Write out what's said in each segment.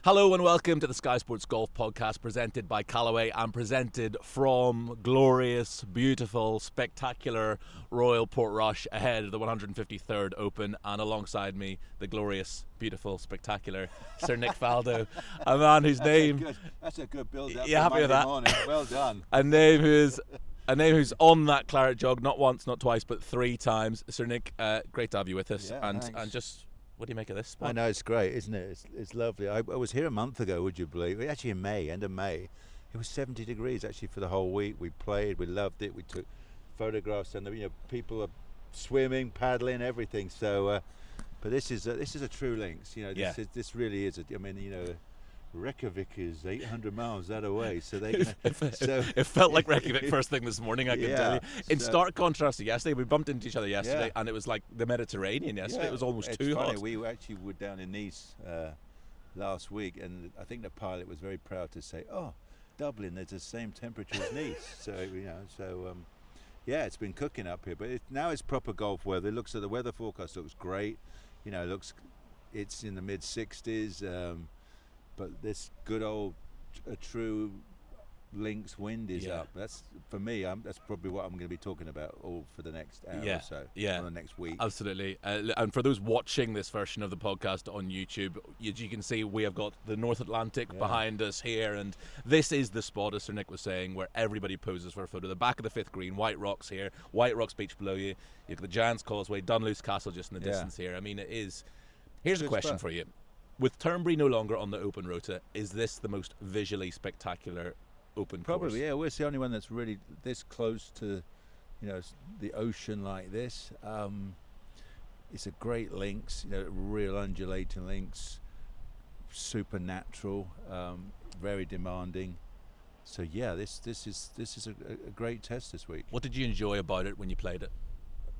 Hello and welcome to the Sky Sports Golf Podcast, presented by Callaway and presented from glorious, beautiful, spectacular Royal Portrush ahead of the 153rd Open, and alongside me, the glorious, beautiful, spectacular Sir Nick Faldo, a man whose name... That's a good build-up. You happy with that? Morning. Well done. A name who's on that claret jog, not once, not twice, but 3 times. Sir Nick, great to have you with us. Yeah, and just... What do you make of this spot? I know, it's great, isn't it? It's lovely. I was here a month ago, would you believe? Actually in May, end of May. It was 70 degrees actually for the whole week. We played, we loved it, we took photographs, and people are swimming, paddling, everything. So, but this is a true links. This really is. Reykjavik is 800 miles that away, so it felt like Reykjavik first thing this morning. I can tell you. In stark contrast to yesterday, we bumped into each other yesterday, and it was like the Mediterranean yesterday. Yeah, it was almost it's too funny. hot. We actually were down in Nice last week, and I think the pilot was very proud to say, "Oh, Dublin, there's the same temperature as Nice." It's been cooking up here, but now it's proper golf weather. The weather forecast looks great. It's in the mid 60s. But this good old true links wind is up. That's for me. That's probably what I'm going to be talking about all for the next hour or so. Yeah, or the next week. Absolutely. And for those watching this version of the podcast on YouTube, you can see we have got the North Atlantic behind us here, and this is the spot, as Sir Nick was saying, where everybody poses for a photo. The back of the 5th green, White Rocks here, White Rocks Beach below you. You've got the Giants Causeway, Dunluce Castle just in the distance here. I mean, it is. Here's a question for you. With Turnberry no longer on the Open rota, is this the most visually spectacular Open course? Probably, yeah. We're the only one that's really this close to, the ocean like this. It's a great links, real undulating links, supernatural, very demanding. So yeah, this is a great test this week. What did you enjoy about it when you played it?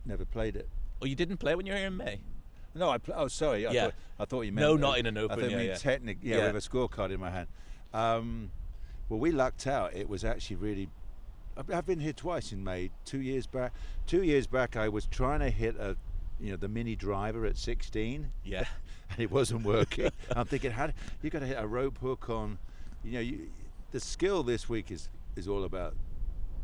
Never played it. Oh, you didn't play it when you were here in May? No, sorry. I thought you meant... No, not in an Open. I thought you meant technically, with a scorecard in my hand. Well, we lucked out. It was actually really... I've been here twice in May. 2 years back. 2 years back, I was trying to hit the mini driver at 16. Yeah. And it wasn't working. I'm thinking, you got to hit a rope hook on... the skill this week is all about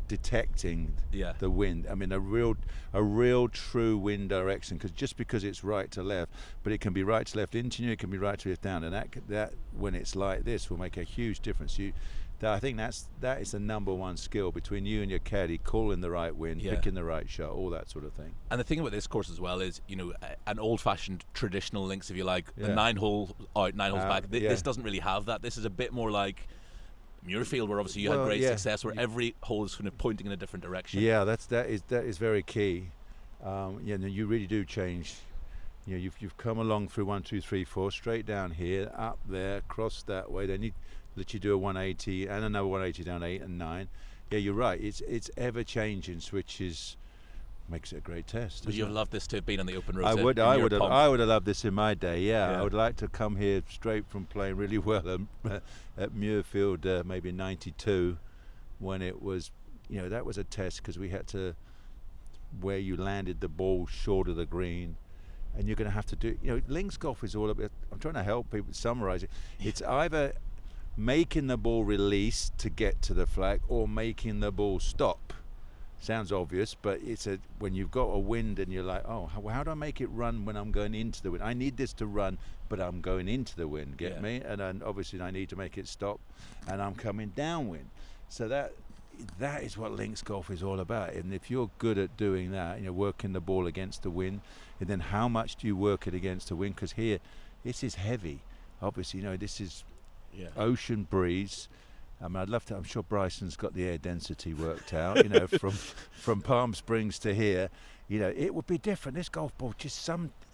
detecting the wind. I mean, a real true wind direction, because it's right to left, but it can be right to left into you, it can be right to left down, and that when it's like this will make a huge difference. I think that is the number one skill between you and your caddy, calling the right wind, picking the right shot, all that sort of thing. And the thing about this course as well is, an old-fashioned traditional links, if you like, the 9 holes out, 9 holes back. This doesn't really have that. This is a bit more like Muirfield, where obviously you had great success, where every hole is kind of pointing in a different direction. Yeah, that is very key. You really do change. You've come along through 1, 2, 3, 4, straight down here, up there, cross that way. Then you let you do a 180 and another 180 down 8 and 9. Yeah, you're right. It's ever changing switches. Makes it a great test. Would you have loved this to have been on the Open rota? I would have loved this in my day. Yeah, I would like to come here straight from playing really well at Muirfield, maybe '92, when it was, that was a test because we had to, where you landed the ball short of the green, and you're going to have to do. Links golf is all about. I'm trying to help people summarize it. It's either making the ball release to get to the flag or making the ball stop. Sounds obvious, but when you've got a wind and you're like, oh, how do I make it run when I'm going into the wind? I need this to run, but I'm going into the wind. Get me? And then obviously I need to make it stop, and I'm coming downwind. So that is what links golf is all about. And if you're good at doing that, working the ball against the wind, and then how much do you work it against the wind? Because here, this is heavy. Obviously, this is ocean breeze. I mean, I'd love to. I'm sure Bryson's got the air density worked out. From Palm Springs to here, it would be different. This golf ball,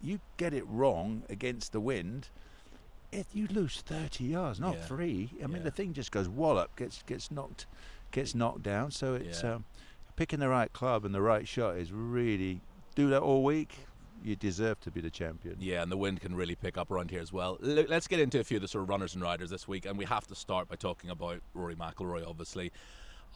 you get it wrong against the wind, you lose 30 yards, not 3. I mean, the thing just goes wallop, gets knocked down. So it's picking the right club and the right shot is really do that all week. You deserve to be the champion. Yeah, and the wind can really pick up around here as well. Let's get into a few of the sort of runners and riders this week, and we have to start by talking about Rory McIlroy, obviously.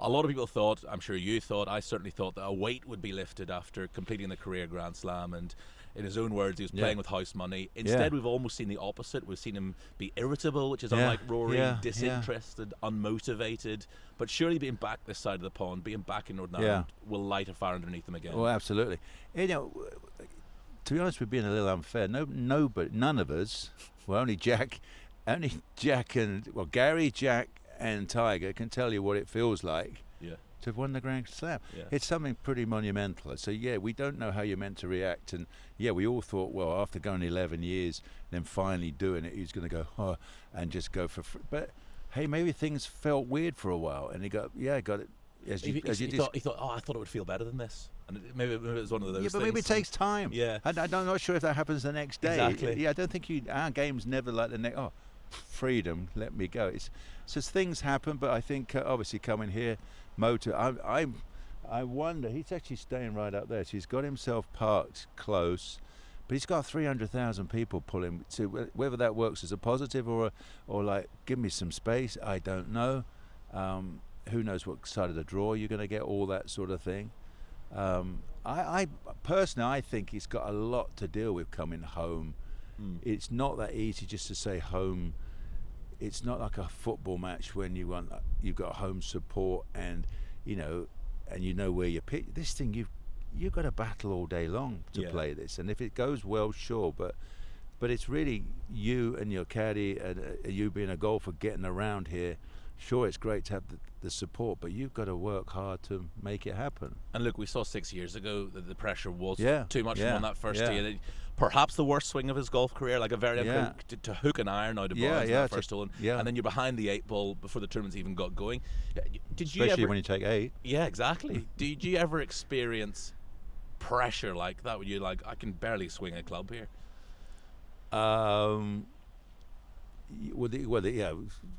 A lot of people thought, I'm sure you thought, I certainly thought that a weight would be lifted after completing the career Grand Slam, and in his own words, he was playing with house money. Instead, we've almost seen the opposite. We've seen him be irritable, which is unlike Rory, disinterested, unmotivated. But surely being back this side of the pond, being back in Northern Ireland, will light a fire underneath him again. Well, absolutely. You know, to be honest, we're being a little unfair. None of us, well, only Jack and Gary, Jack, and Tiger can tell you what it feels like to have won the Grand Slam. It's something pretty monumental. So we don't know how you're meant to react, and we all thought, well, after going 11 years, then finally doing it, he's going to go and just go for free. But hey, maybe things felt weird for a while, and he got it. He thought, I thought it would feel better than this, and maybe it was one of those. But maybe it takes time. I'm not sure if that happens the next day. Exactly. I don't think our game's never like the next. Freedom, let me go. It's just things happen, but I think obviously coming here, I wonder, he's actually staying right up there. So he's got himself parked close, but he's got 300,000 people pulling. So whether that works as a positive or like, give me some space, I don't know. Who knows what side of the draw you're going to get, all that sort of thing. I personally, I think he's got a lot to deal with coming home. It's not that easy just to say home. It's not like a football match when you've got home support and you know where you pitch. This thing you've got to battle all day long to play this, and if it goes well, sure, but it's really you and your caddy and you being a golfer getting around here. Sure, it's great to have the support, but you've got to work hard to make it happen. And look, we saw 6 years ago that the pressure was too much on that first tee. Perhaps the worst swing of his golf career, like a very to hook an iron out of bounds that first hole, and then you're behind the 8 ball before the tournament's even got going. Especially when you take 8. Yeah, exactly. Did you ever experience pressure like that? Where you're like, I can barely swing a club here?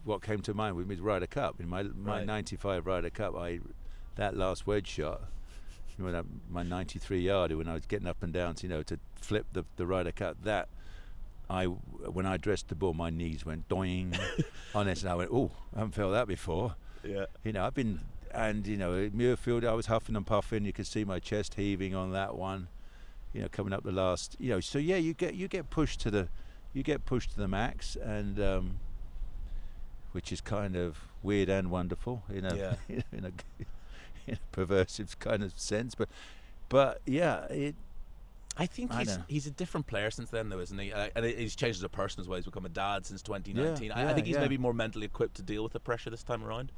What came to mind with me was Ryder Cup. In my 95 Ryder Cup, that last wedge shot, my 93 yarder when I was getting up and down, to flip the Ryder Cup. That when I dressed the ball, my knees went doing on it, and I went, I haven't felt that before. Yeah. I've been, and at Muirfield, I was huffing and puffing. You could see my chest heaving on that one. Coming up the last, so you get pushed to the max, and which is kind of weird and wonderful in a perversive kind of sense, but I think he's a different player since then, though, isn't he? And he's changed as a person as well. He's become a dad since 2019. I think he's maybe more mentally equipped to deal with the pressure this time around.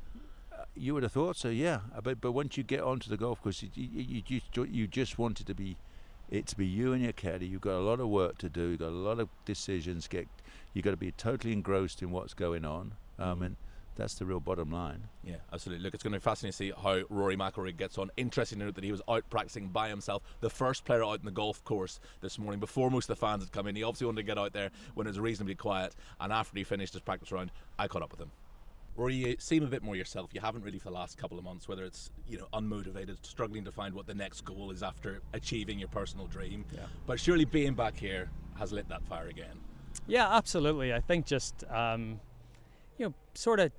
You would have thought so, yeah. But once you get onto the golf course, you just want it to be you and your caddy. You've got a lot of work to do. You've got a lot of decisions. You've got to be totally engrossed in what's going on. And that's the real bottom line. Yeah, absolutely. Look, it's going to be fascinating to see how Rory McIlroy gets on. Interesting to note that he was out practicing by himself, the first player out in the golf course this morning before most of the fans had come in. He obviously wanted to get out there when it was reasonably quiet, and after he finished his practice round, I caught up with him. Rory, you seem a bit more yourself. You haven't really for the last couple of months, whether it's unmotivated, struggling to find what the next goal is after achieving your personal dream. Yeah. But surely being back here has lit that fire again. Yeah, absolutely. I think just sort of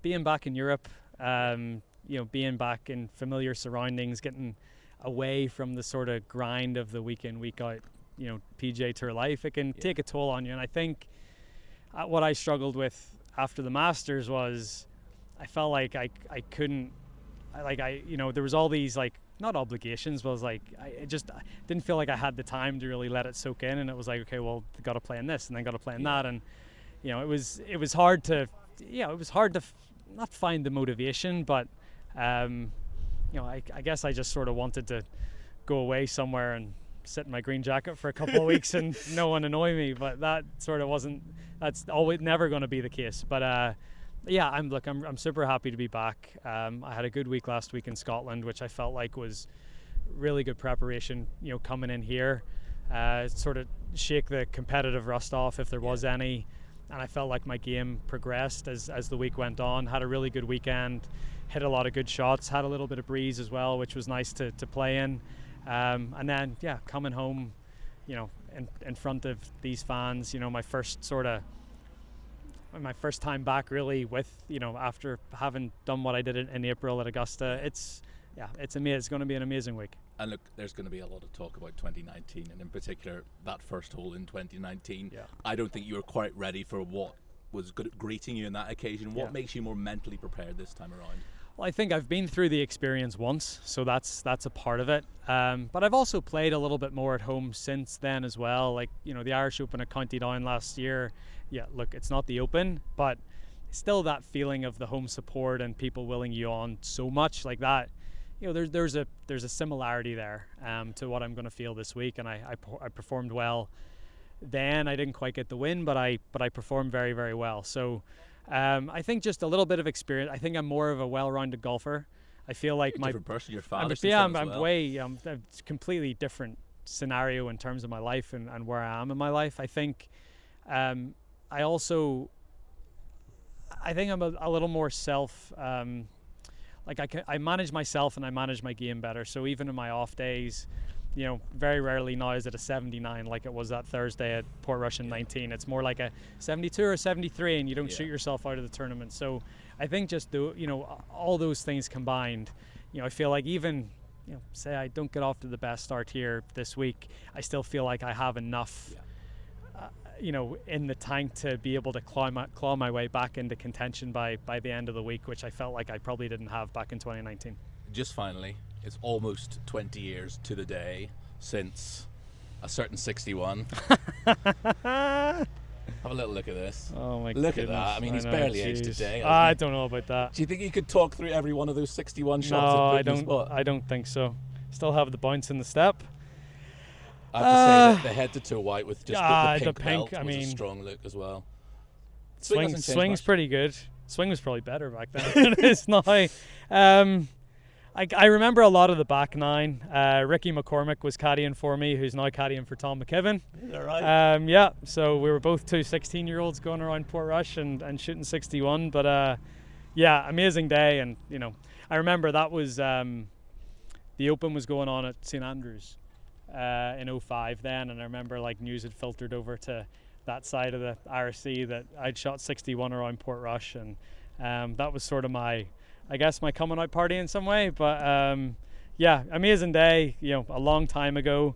being back in Europe, being back in familiar surroundings, getting away from the sort of grind of the week in, week out, PGA Tour life, it can take a toll on you. And I think what I struggled with after the Masters was I felt like I couldn't, there was all these, not obligations, but I didn't feel like I had the time to really let it soak in. And it was like, okay, well, got to play in this and then got to play in that. And, it was hard to, not find the motivation, but I guess I just sort of wanted to go away somewhere and sit in my green jacket for a couple of weeks and no one annoy me, but that sort of that's always never going to be the case. But I'm super happy to be back. I had a good week last week in Scotland, which I felt like was really good preparation, coming in here, sort of shake the competitive rust off if there was any. And I felt like my game progressed as the week went on. Had a really good weekend, hit a lot of good shots, had a little bit of breeze as well, which was nice to play in. And then, coming home, in front of these fans, my first time back really with, after having done what I did in April at Augusta. It's amazing. It's going to be an amazing week. And look, there's going to be a lot of talk about 2019, and in particular that first hole in 2019. Yeah. I don't think you were quite ready for what was greeting you on that occasion. What makes you more mentally prepared this time around? Well, I think I've been through the experience once, so that's a part of it. But I've also played a little bit more at home since then as well. Like, you know, the Irish Open at County Down last year. Yeah, look, it's not the Open, but still that feeling of the home support and people willing you on so much like that. You know, there's a similarity there to what I'm going to feel this week, and I performed well. Then I didn't quite get the win, but I performed very, very well. So I think just a little bit of experience. I think I'm more of a well-rounded golfer. I feel like You're a different person. Your father. I'm a completely different scenario in terms of my life and where I am in my life. I think I think I'm a little more self. I manage myself and I manage my game better. So even in my off days, you know, very rarely now is it a 79 like it was that Thursday at Portrush in 19. It's more like a 72 or 73, and you don't shoot yourself out of the tournament. So I think just all those things combined, you know, I feel like even, you know, say I don't get off to the best start here this week, I still feel like I have enough. You know, in the tank to be able to claw my way back into contention by the end of the week, which I felt like I probably didn't have back in 2019. Just finally, it's almost 20 years to the day since a certain 61. Have a little look at this. Oh my Look goodness. at that. I mean, he's barely aged today. I don't know about that. Do you think you could talk through every one of those 61 shots? No, I don't. I don't think so. Still have the bounce in the step. I have to say that the head to toe white with just the pink belt was a strong look as well. Swing's pretty good. Swing was probably better back then than it is now. I remember a lot of the back nine. Ricky McCormick was caddying for me, who's now caddying for Tom McKibben. Is that right? Yeah, so we were both two 16-year-olds going around Portrush and shooting 61. But yeah, amazing day. And, you know, I remember that was the Open was going on at St Andrews in 05 then, and I remember like news had filtered over to that side of the IRC that I'd shot 61 around Portrush, and that was sort of my coming out party in some way. But yeah, amazing day, you know, a long time ago,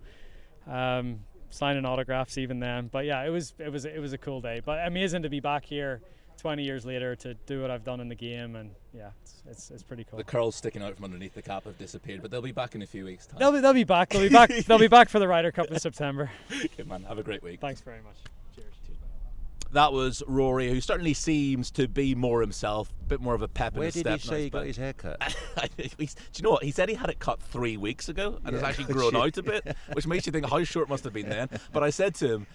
signing autographs even then. But yeah, it was a cool day, but amazing to be back here 20 years later to do what I've done in the game, and yeah, it's pretty cool. The curls sticking out from underneath the cap have disappeared, but they'll be back in a few weeks' time. They'll be back. They'll be back for the Ryder Cup in September. Good man. Have a great week. Thanks very much. Cheers. That was Rory, who certainly seems to be more himself, a bit more of a pep in his step. Where did he say he got his hair cut? Do you know what? He said he had it cut 3 weeks ago, and it's actually grown out a bit, which makes you think how short it must have been then. But I said to him,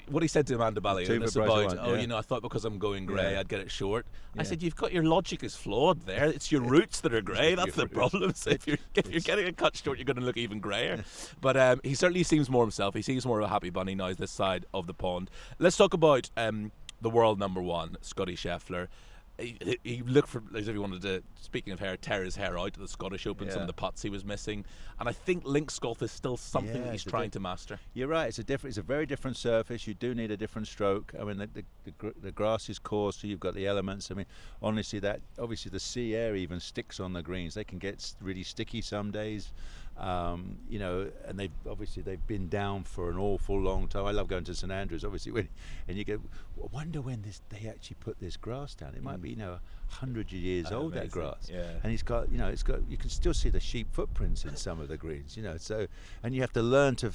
what he said to Amanda Ballion is about, you know, I thought because I'm going grey I'd get it short. I said, your logic is flawed there. It's your roots that are grey. That's the problem. So if you're getting it cut short, you're going to look even greyer. But he certainly seems more himself. He seems more of a happy bunny now this side of the pond. Let's talk about the world number one, Scottie Scheffler. He looked for, as if he wanted to, speaking of hair, tear his hair out at the Scottish Open, some of the putts he was missing. And I think links golf is still something that he's trying to master. You're right, it's a very different surface. You do need a different stroke. I mean, the grass is coarse, so you've got the elements. I mean, honestly, obviously the sea air even sticks on the greens. They can get really sticky some days. You know, and they've been down for an awful long time. I love going to St Andrews, obviously, and you go, I wonder when they actually put this grass down. It might be, you know, 100 years old, that grass. Yeah. And you can still see the sheep footprints in some of the greens, you know. So, and you have to learn you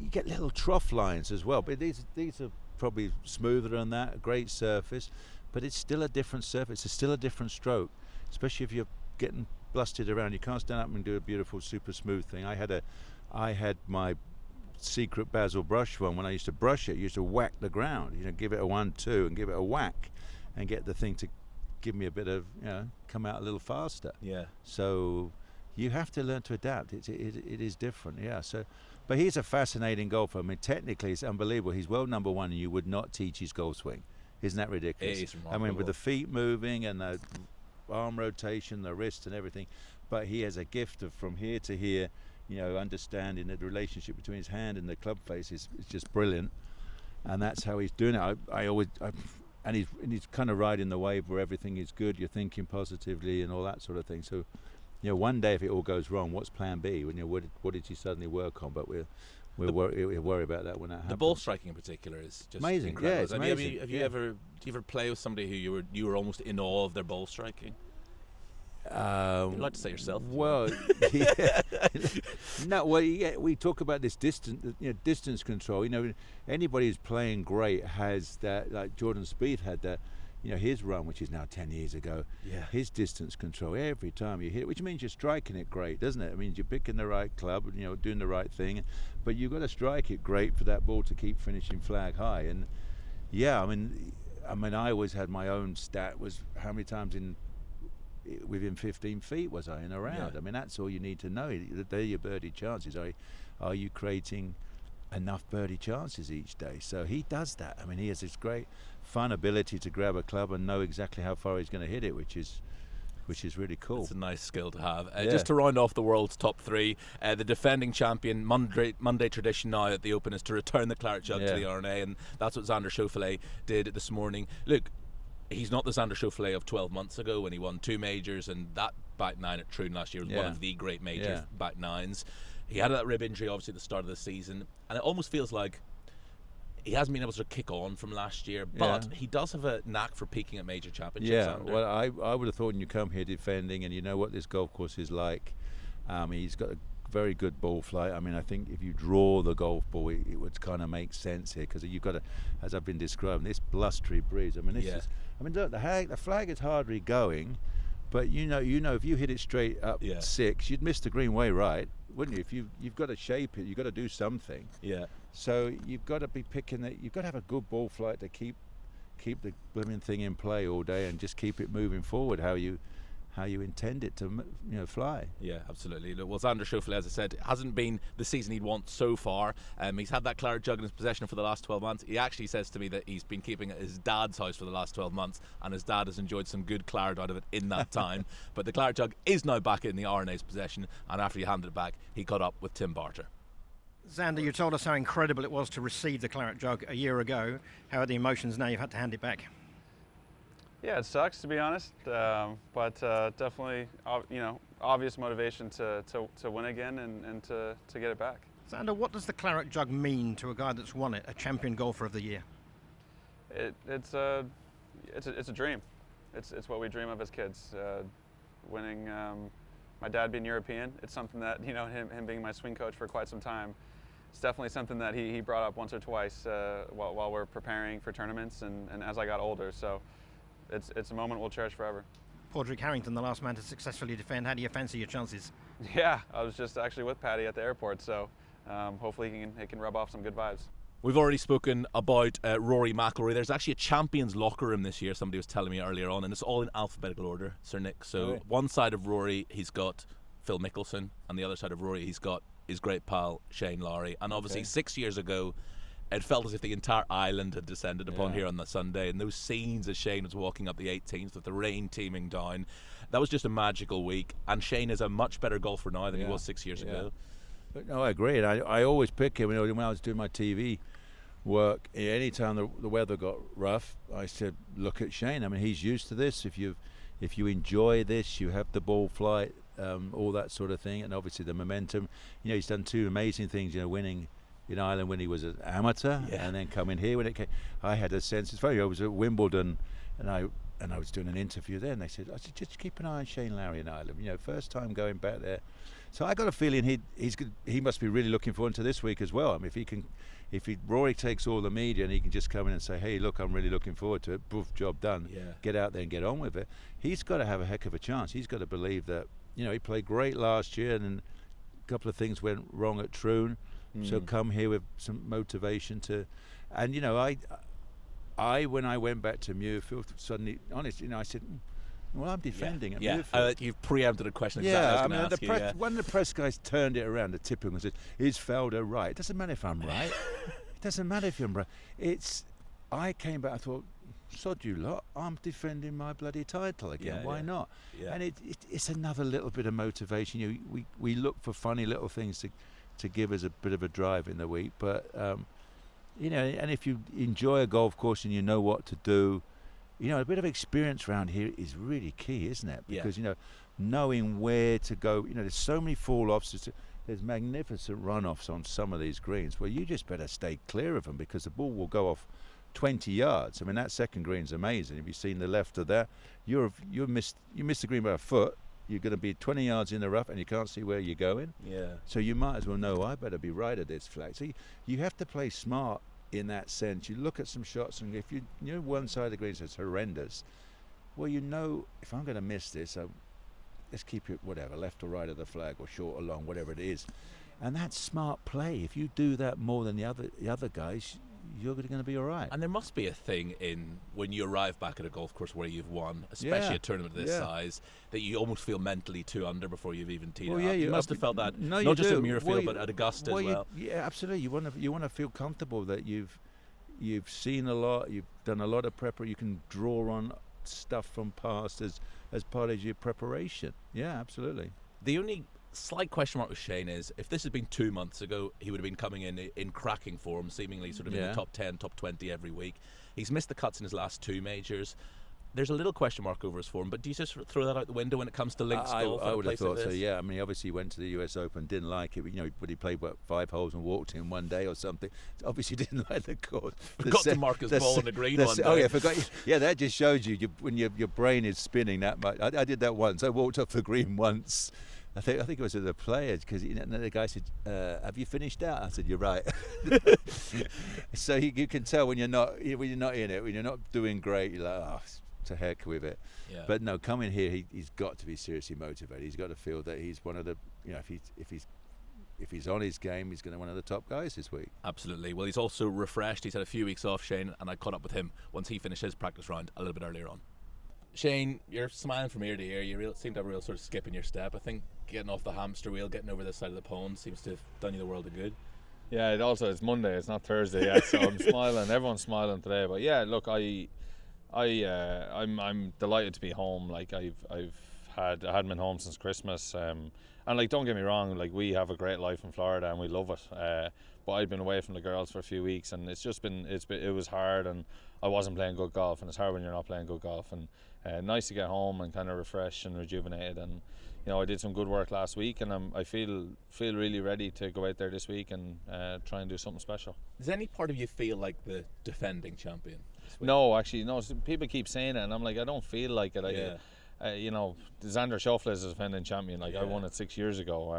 get little trough lines as well. But these are probably smoother than that, a great surface, but it's still a different surface. It's still a different stroke, especially if you're getting blasted around. You can't stand up and do a beautiful super smooth thing. I had my secret Basil brush one. When I used to brush it, I used to whack the ground, you know, give it a 1-2 and give it a whack and get the thing to give me a bit of, you know, come out a little faster. Yeah. So you have to learn to adapt. It is different. Yeah. So, but he's a fascinating golfer. I mean, technically it's unbelievable. He's world number one, and you would not teach his golf swing. Isn't that ridiculous? It is remarkable. I mean, with the feet moving and the arm rotation, the wrist and everything, but he has a gift of from here to here, you know, understanding that the relationship between his hand and the club face is just brilliant, and that's how he's doing it. He's kind of riding the wave where everything is good. You're thinking positively and all that sort of thing. So one day if it all goes wrong, what's plan B? What did you suddenly work on? But we'll worry about that when that happens. The ball striking in particular is just amazing. Incredible. Yeah, it's amazing. Do you ever play with somebody who you were almost in awe of their ball striking? You'd like to say yourself. Well, yeah. No, well, yeah, we talk about this distance control. Anybody who's playing great has that. Like Jordan Spieth had that. His run, which is now 10 years ago, his distance control every time you hit it, which means you're striking it great, doesn't it? It means you're picking the right club, doing the right thing, but you've got to strike it great for that ball to keep finishing flag high. And yeah, I mean, I always had my own stat was how many times within 15 feet was I in a round. I mean, that's all you need to know. They're your birdie chances. Are you creating enough birdie chances each day? So he does that. I mean, he has this great fun ability to grab a club and know exactly how far he's going to hit it, which is really cool. It's a nice skill to have. Just to round off the world's top three, the defending champion, Monday tradition now at the Open is to return the claret jug to the R&A, and that's what Xander Schauffele did this morning. Look, he's not the Xander Schauffele of 12 months ago when he won 2 majors, and that back nine at Troon last year was one of the great major back nines. He had that rib injury obviously at the start of the season, and it almost feels like he hasn't been able to kick on from last year, but he does have a knack for peaking at major championships. Yeah, well, I would have thought when you come here defending, and you know what this golf course is like, he's got a very good ball flight. I mean, I think if you draw the golf ball, it would kind of make sense here, because you've got to, as I've been describing, this blustery breeze. I mean, look, the flag is hardly going, but you know, if you hit it straight up 6, you'd miss the green way right, wouldn't you? You've got to shape it, you've got to do something. Yeah. So you've got to be picking it. You've got to have a good ball flight to keep the blooming thing in play all day and just keep it moving forward how you intend it to fly. Yeah, absolutely. Well, Xander Schauffele, as I said, hasn't been the season he'd want so far. He's had that claret jug in his possession for the last 12 months. He actually says to me that he's been keeping it at his dad's house for the last 12 months, and his dad has enjoyed some good claret out of it in that time. But the claret jug is now back in the R&A's possession, and after he handed it back, he caught up with Tim Barter. Xander, you told us how incredible it was to receive the claret jug a year ago. How are the emotions now you've had to hand it back? Yeah, it sucks, to be honest, but definitely, obvious motivation to win again and to get it back. Xander, what does the claret jug mean to a guy that's won it, a champion golfer of the year? It's a dream. It's what we dream of as kids. Winning. My dad being European, it's something that him being my swing coach for quite some time. It's definitely something that he brought up once or twice while we're preparing for tournaments and as I got older. So. It's a moment we'll cherish forever. Padraig Harrington, the last man to successfully defend. How do you fancy your chances? Yeah, I was just actually with Paddy at the airport, so hopefully he can rub off some good vibes. We've already spoken about Rory McIlroy. There's actually a champions locker room this year, somebody was telling me earlier on, and it's all in alphabetical order, Sir Nick. So one side of Rory, he's got Phil Mickelson, and the other side of Rory, he's got his great pal Shane Lowry. And obviously 6 years ago, it felt as if the entire island had descended upon here on the Sunday, and those scenes as Shane was walking up the 18th with the rain teeming down, that was just a magical week. And Shane is a much better golfer now than he was 6 years ago. But no, I agree, and I always pick him. When I was doing my TV work, any time the weather got rough, I said, look at Shane. I mean, he's used to this. If you enjoy this, you have the ball flight, all that sort of thing, and obviously the momentum. He's done 2 amazing things. Winning in Ireland when he was an amateur, and then coming here when it came. I had a sense. It's funny. I was at Wimbledon, and I was doing an interview there, and they said, just keep an eye on Shane Lowry in Ireland. First time going back there. So I got a feeling he must be really looking forward to this week as well. I mean, if Rory takes all the media and he can just come in and say, hey, look, I'm really looking forward to it. Poof, job done. Yeah. Get out there and get on with it. He's got to have a heck of a chance. He's got to believe that. He played great last year, and a couple of things went wrong at Troon. So come here with some motivation to, and I when I went back to Muirfield, suddenly, honestly, I said, well, I'm defending at Muirfield. You've preempted a question. Exactly. I was going to ask you. One of the press guys turned it around to tip him and said, "Is Faldo right?" It doesn't matter if I'm right. It doesn't matter if I'm right. I came back. I thought, sod you lot, I'm defending my bloody title again. Why not? Yeah. And it's another little bit of motivation. We look for funny little things to give us a bit of a drive in the week, but and if you enjoy a golf course and you know what to do, a bit of experience around here is really key, isn't it? Because knowing where to go. There's so many fall-offs. There's magnificent runoffs on some of these greens where you just better stay clear of them because the ball will go off 20 yards. I mean, that second green's amazing. If you've seen the left of that, you missed the green by a foot. You're going to be 20 yards in the rough and you can't see where you're going. Yeah. So you might as well know, I better be right at this flag. So you have to play smart in that sense. You look at some shots and if one side of the green is horrendous, well, if I'm going to miss this, let's keep it whatever, left or right of the flag or short or long, whatever it is. And that's smart play. If you do that more than the other guys, you're going to be all right. And there must be a thing in when you arrive back at a golf course where you've won, especially a tournament of this size, that you almost feel mentally 2 under before you've even teed up. You must have felt that, not just at Muirfield, but at Augusta as well. Yeah, absolutely. You want to feel comfortable that you've seen a lot, you've done a lot of prep, you can draw on stuff from past as part of your preparation. Yeah, absolutely. The only slight question mark with Shane is if this had been 2 months ago, he would have been coming in cracking form, seemingly sort of in the top 10, top 20 every week. He's missed the cuts in his last 2 majors. There's a little question mark over his form, but do you just throw that out the window when it comes to links golf? I would have thought so, yeah. I mean, obviously he went to the US Open, didn't like it, but he played, 5 holes and walked in one day or something. Obviously didn't like the course. Forgot to mark his ball on the green one day. Oh, yeah, forgot. Yeah, that just shows you when your brain is spinning that much. I did that once. I walked off the green once. I think it was at the Players because the guy said, "Have you finished out?" I said, "You're right." So you can tell when you're not in it, when you're not doing great, you're like, "Oh, to heck with it." Yeah. But no, coming here, he's got to be seriously motivated. He's got to feel that he's one of the, if he's on his game, he's going to be one of the top guys this week. Absolutely. Well, he's also refreshed. He's had a few weeks off, Shane, and I caught up with him once he finished his practice round a little bit earlier on. Shane, you're smiling from ear to ear. You seem to have a real sort of skip in your step. I think getting off the hamster wheel, getting over this side of the pond seems to have done you the world of good. Yeah, it's Monday, it's not Thursday yet, so I'm smiling. Everyone's smiling today. But yeah, look, I'm delighted to be home. Like I hadn't been home since Christmas. And like, don't get me wrong, like we have a great life in Florida and we love it. But I've been away from the girls for a few weeks and it was hard and I wasn't playing good golf, and it's hard when you're not playing good golf. And nice to get home and kind of refresh and rejuvenated. And I did some good work last week, and I feel really ready to go out there this week and try and do something special. Does any part of you feel like the defending champion? No, actually, no. People keep saying it, and I'm like, I don't feel like it. Xander Schauffele is a defending champion. Like I won it 6 years ago,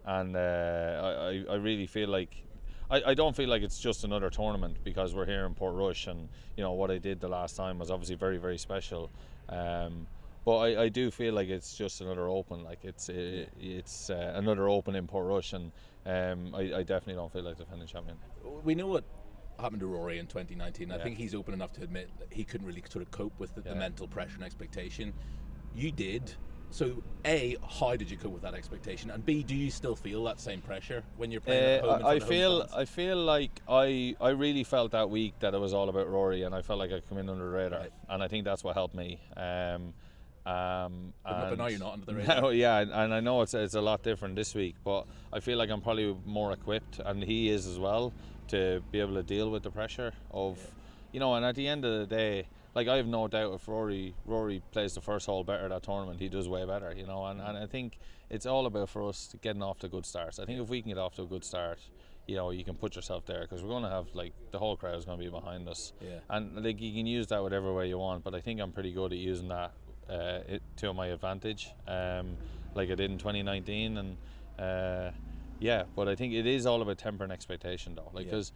and I really feel like. I don't feel like it's just another tournament because we're here in Portrush, and what I did the last time was obviously very, very special. But I do feel like it's just another Open. Like it's another Open in Portrush, and I definitely don't feel like defending champion. We know what happened to Rory in 2019. I think he's open enough to admit that he couldn't really sort of cope with the mental pressure and expectation. You did. So A, how did you cope with that expectation? And B, do you still feel that same pressure when you're playing at home? I feel like I really felt that week that it was all about Rory, and I felt like I come in under the radar, and I think that's what helped me. But now you're not under the radar. And I know it's a lot different this week, but I feel like I'm probably more equipped, and he is as well, to be able to deal with the pressure of, and at the end of the day, like I have no doubt if Rory plays the first hole better that tournament, he does way better, and I think it's all about for us getting off to good starts. I think if we can get off to a good start, you can put yourself there, because we're going to have, like, the whole crowd is going to be behind us, and like you can use that whatever way you want, but I think I'm pretty good at using that to my advantage, like I did in 2019, and but I think it is all about tempering expectation though, like, because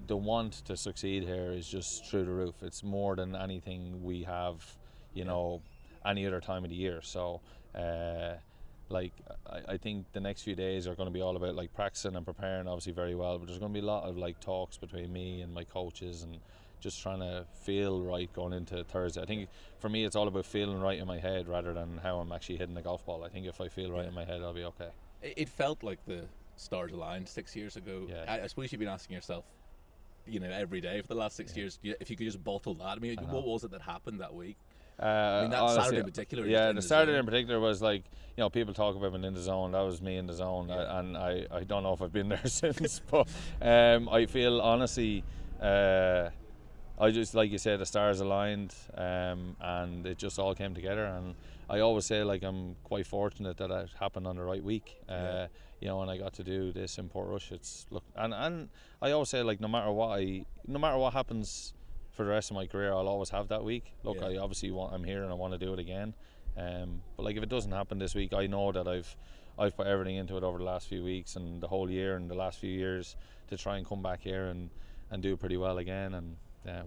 the want to succeed here is just through the roof. It's more than anything we have, any other time of the year. So, I think the next few days are going to be all about, like, practicing and preparing, obviously very well. But there's going to be a lot of, like, talks between me and my coaches, and just trying to feel right going into Thursday. I think for me, it's all about feeling right in my head rather than how I'm actually hitting the golf ball. I think if I feel right in my head, I'll be okay. It felt like the stars aligned 6 years ago. I suppose you've been asking yourself, every day for the last 6 years, if you could just bottle that. I mean, what was it that happened that week? That honestly, Saturday in particular. Yeah, the Saturday in particular was like, people talk about being in the zone. That was me in the zone, and I don't know if I've been there since. But I feel honestly, I just, like you said, the stars aligned, and it just all came together. And I always say, like, I'm quite fortunate that it happened on the right week. You know, and I got to do this in Portrush. And I always say, like, no matter what happens for the rest of my career, I'll always have that week. Look, I obviously I'm here and I want to do it again. But like, if it doesn't happen this week, I know that I've put everything into it over the last few weeks and the whole year and the last few years to try and come back here and do pretty well again. And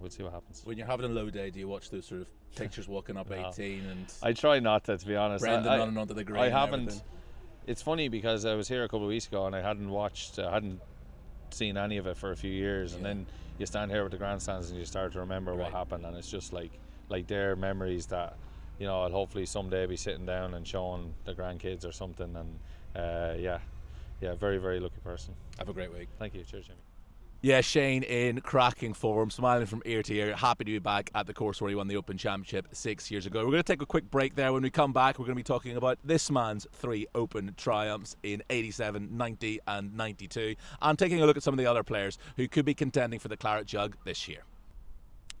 we'll see what happens. When you're having a low day, do you watch those sort of pictures walking up 18 and I try not to be honest. Brendan on and onto the green? I haven't. It's funny because I was here a couple of weeks ago and I hadn't seen any of it for a few years, and then you stand here with the grandstands and you start to remember what happened, and it's just like they're memories that, you know, I'll hopefully someday be sitting down and showing the grandkids or something. And very, very lucky person. Have a great week. Thank you. Cheers, Jimmy. Yeah, Shane in cracking form, smiling from ear to ear. Happy to be back at the course where he won the Open Championship 6 years ago. We're going to take a quick break there. When we come back, we're going to be talking about this man's 3 Open triumphs in 87, 90 and 92, and taking a look at some of the other players who could be contending for the Claret Jug this year.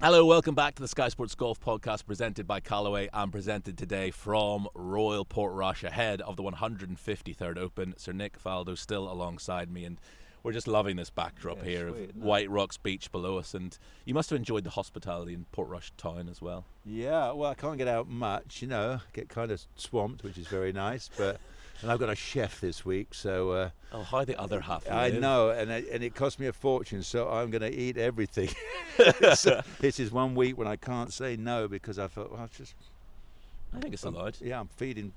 Hello, welcome back to the Sky Sports Golf Podcast presented by Callaway and presented today from Royal Portrush ahead of the 153rd Open. Sir Nick Faldo still alongside me, and we're just loving this backdrop here of White Rocks Beach below us. And you must have enjoyed the hospitality in Portrush town as well. Yeah, well, I can't get out much, you know, get kind of swamped, which is very nice, but and I've got a chef this week, so how the other half I know, and it cost me a fortune, so I'm going to eat everything. So this is one week when I can't say no, because I thought, well, I think it's allowed. Yeah, I'm feeding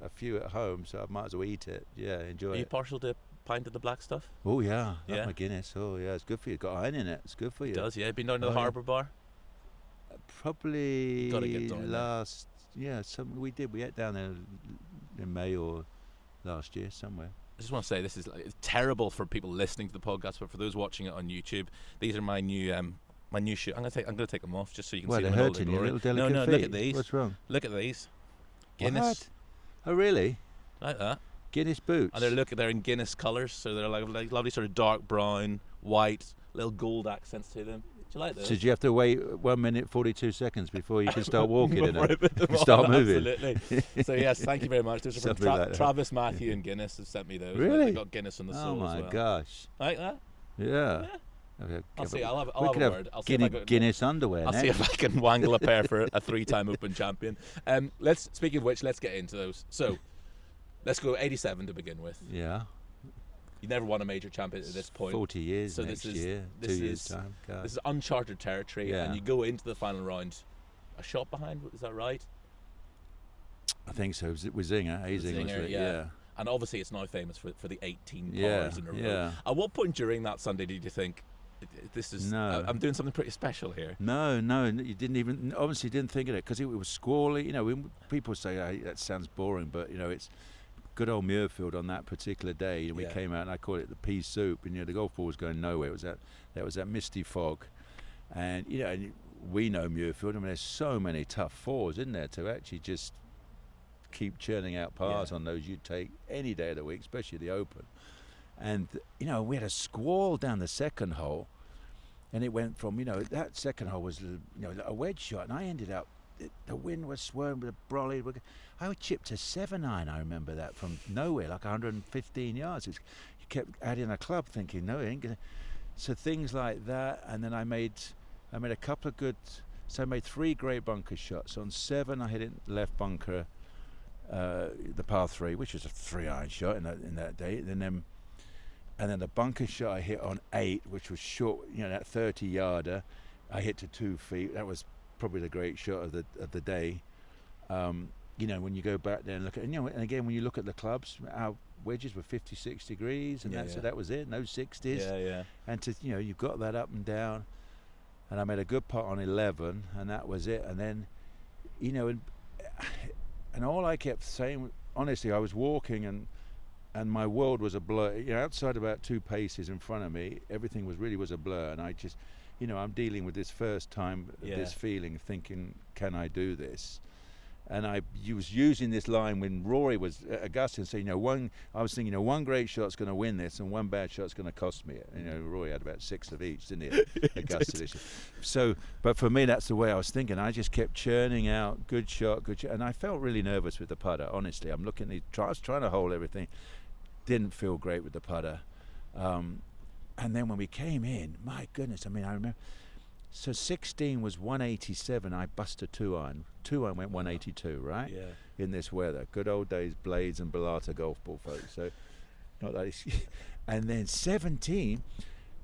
a few at home, so I might as well eat it. Yeah, enjoy it. Are you partial to a pint of the black stuff? Oh yeah, yeah. My Guinness. Oh yeah, it's good for you. Got iron in it. It's good for you. It does, yeah. Been down to the Harbour Bar? Probably gotta get down last. There. Yeah, we did. We ate down there in May or last year somewhere. I just want to say this is it's terrible for people listening to the podcast, but for those watching it on YouTube, these are my new shoes. I'm gonna take them off just so you can see them. They're hurting you, little delicate No, feet. look at these. What's wrong? Look at these. Guinness. What? Oh really? Like that. Guinness boots. And they're in Guinness colours, so they're like lovely sort of dark brown, white, little gold accents to them. Do you like those? So do you have to wait 1 minute 42 seconds before you can start walking in it? Start moving. Absolutely. So yes, thank you very much. Those are from Like Travis, Matthew and Guinness have sent me those. Really? They got Guinness on the sole as well. Oh my gosh. Like that? Yeah. Okay, I'll see. I'll have a word. I'll see Guinness underwear. I'll see if I can wangle a pair for a 3-time Open champion. Speaking of which, let's get into those. So, let's go 87 to begin with. Yeah. You never won a major champion at this point. 40 years so next year. 2 years time. God. This is uncharted territory, and you go into the final round a shot behind. Is that right? I think so. With Zinger, Zinger, yeah. And obviously, it's now famous for the 18 pars in a row. Yeah. At what point during that Sunday did you think, this is? No. I'm doing something pretty special here. No, you didn't think of it because it was squally. You know, when people say, "Hey, that sounds boring," but you know, it's good old Muirfield on that particular day. We came out and I call it the pea soup, and you know, the golf ball was going nowhere. It was that misty fog, and you know, and we know Muirfield. I mean, there's so many tough fours in there to actually just keep churning out pars on those you'd take any day of the week, especially the Open. And you know, we had a squall down the second hole, and it went from, you know, that second hole was, you know, a wedge shot, and I ended up, the wind was swirling with a brolly. I chipped a 7-iron. I remember that from nowhere, like 115 yards. You kept adding a club, thinking, no, it ain't gonna. So things like that, and then I made a couple of good. So I made 3 great bunker shots. On 7, I hit it left bunker, the par 3, which was a 3-iron shot in that day. And then the bunker shot I hit on 8, which was short, you know, that 30-yarder, I hit to 2 feet. That was probably the great shot of the day. You know, when you go back there and look at, and, you know, and again when you look at the clubs, our wedges were 56 degrees, and so that was it, no 60s. Yeah. And to, you know, you've got that up and down, and I made a good putt on 11, and that was it. And then, you know, and all I kept saying, honestly, I was walking and my world was a blur. You know, outside about 2 paces in front of me, everything was a blur. And I just, you know, I'm dealing with this first time, this feeling, thinking, can I do this? And I was using this line when Rory was at Augusta and saying, I was thinking, one great shot's going to win this and one bad shot's going to cost me it. Rory had about 6 of each, didn't he, at Augusta this year. So, but for me, that's the way I was thinking. I just kept churning out good shot, and I felt really nervous with the putter, honestly. I'm looking at I was trying to hold everything. Didn't feel great with the putter. And then when we came in, my goodness, I remember. So 16 was 187. I busted 2-iron. 2-iron went 182, right? Yeah. In this weather. Good old days, Blades and Bellata golf ball, folks. So, not that it's and then 17,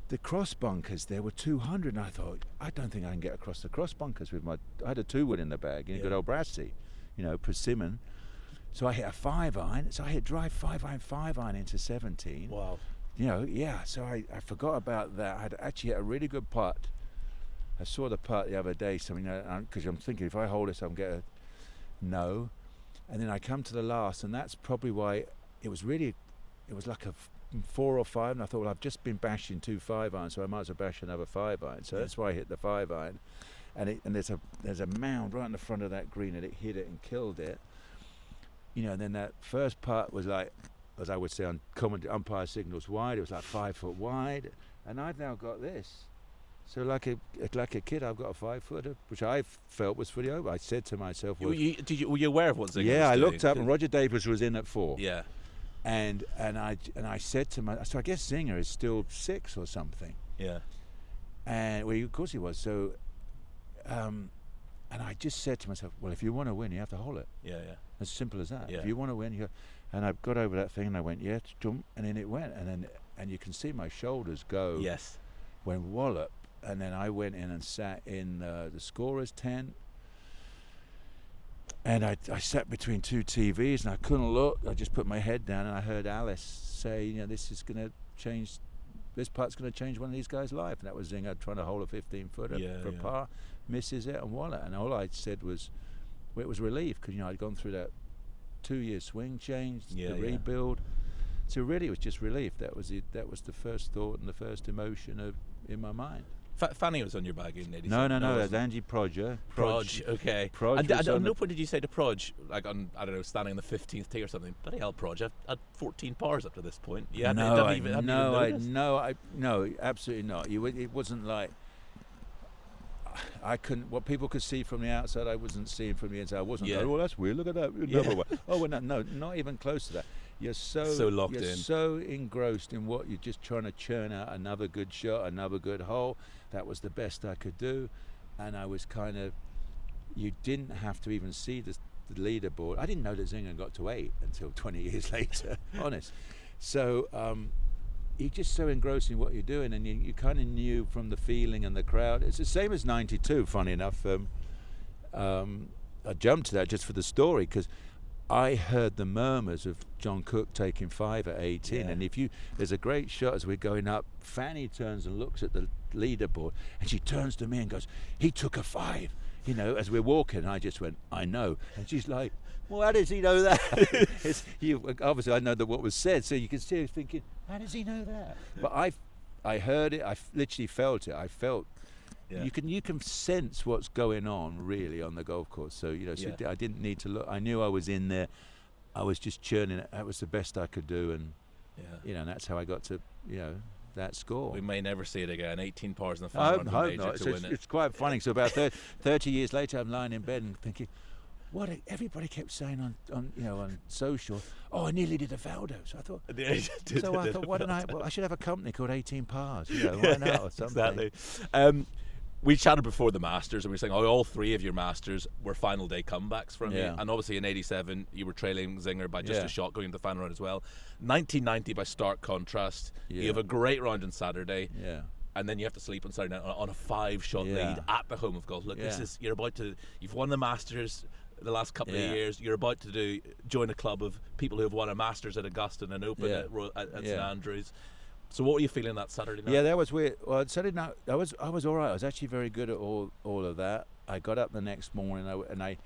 the cross bunkers, there were 200. And I thought, I don't think I can get across the cross bunkers with I had a 2-wood in the bag, good old Brassy, persimmon. So I hit a 5-iron. So I hit drive 5-iron into 17. Wow. So I forgot about that. I had actually hit a really good putt. I saw the putt the other day, because I'm thinking if I hold this, I'll get a no. And then I come to the last, and that's probably why it was like a 4 or 5, and I thought, well, I've just been bashing 2 5-irons, so I might as well bash another 5-iron. So that's why I hit the 5-iron. And there's a mound right in the front of that green, and it hit it and killed it. And then that first putt was like, as I would say on common umpire signals wide, it was like 5 foot wide, and I've now got this. So like a kid, I've got a 5-footer, which I felt was for the over. I said to myself, were you aware of what Zinger was I doing? looked up, and Roger Davis was in at 4. Yeah. And I said to myself, so I guess Zinger is still 6 or something. Yeah. And of course he was. So, and I just said to myself, well, if you want to win, you have to hold it. Yeah. As simple as that. Yeah. If you want to win, and I got over that thing, and I went, jump, and then it went, and you can see my shoulders go. Yes. When wallop. And then I went in and sat in the scorer's tent, and I sat between 2 TVs, and I couldn't look. I just put my head down, and I heard Alice say, this is going to change. This putt's going to change one of these guys' life. And that was Zinger trying to hold a 15-footer for par, misses it and wallet. And all I said was, it was relief, because I'd gone through that 2-year swing change, the rebuild. So really, it was just relief. That was the first thought and the first emotion in my mind. Fanny was on your bag in 87. No, that's Angie Prodger. Proj, okay. Proj and at no point did you say to Proj, like on, I don't know, standing on the 15th tee or something, bloody hell, Proj, I've had 14 pars up to this point. Yeah, no, absolutely not. It wasn't like I couldn't. What people could see from the outside, I wasn't seeing from the inside. I wasn't. Oh, well, that's weird. Look at that. Another one. Oh, well, no, not even close to that. You're so locked in. You're so engrossed in what you're just trying to churn out another good shot, another good hole. That was the best I could do, and I was kind of. You didn't have to even see the leaderboard. I didn't know that Zinger got to 8 until 20 years later. Honest. So you're just so engrossed in what you're doing, and you kind of knew from the feeling and the crowd. It's the same as 92. Funny enough, I jumped to that just for the story because. I heard the murmurs of John Cook taking 5 at 18, and there's a great shot as we're going up. Fanny turns and looks at the leaderboard, and she turns to me and goes, "He took a 5." As we're walking, I just went, "I know," and she's like, "Well, how does he know that?" Obviously, I know that what was said, so you can see her thinking, "How does he know that?" But I heard it. I literally felt it. I felt. Yeah. You can sense what's going on really on the golf course. So I didn't need to look. I knew I was in there. I was just churning it. That was the best I could do, and and that's how I got to that score. We may never see it again. 18 pars in the final round of the major to win it. It's quite funny. So about 30 years later, I'm lying in bed and thinking, everybody kept saying on social. Oh, I nearly did a Faldo. So I thought. I thought, why don't I? Well, I should have a company called 18 Pars. Why not or something? Exactly. We chatted before the Masters, and we were saying all 3 of your Masters were final day comebacks from you. And obviously in 87, you were trailing Zinger by just a shot going into the final round as well. 1990, by stark contrast, you have a great round on Saturday. Yeah. And then you have to sleep on Saturday night on a 5-shot lead at the home of golf. Look, you've won the Masters the last couple of years. You're about to join a club of people who have won a Masters at Augusta and an Open at St Andrews. So what were you feeling that Saturday night? Yeah, that was weird. Well, Saturday night, I was all right. I was actually very good at all of that. I got up the next morning, and I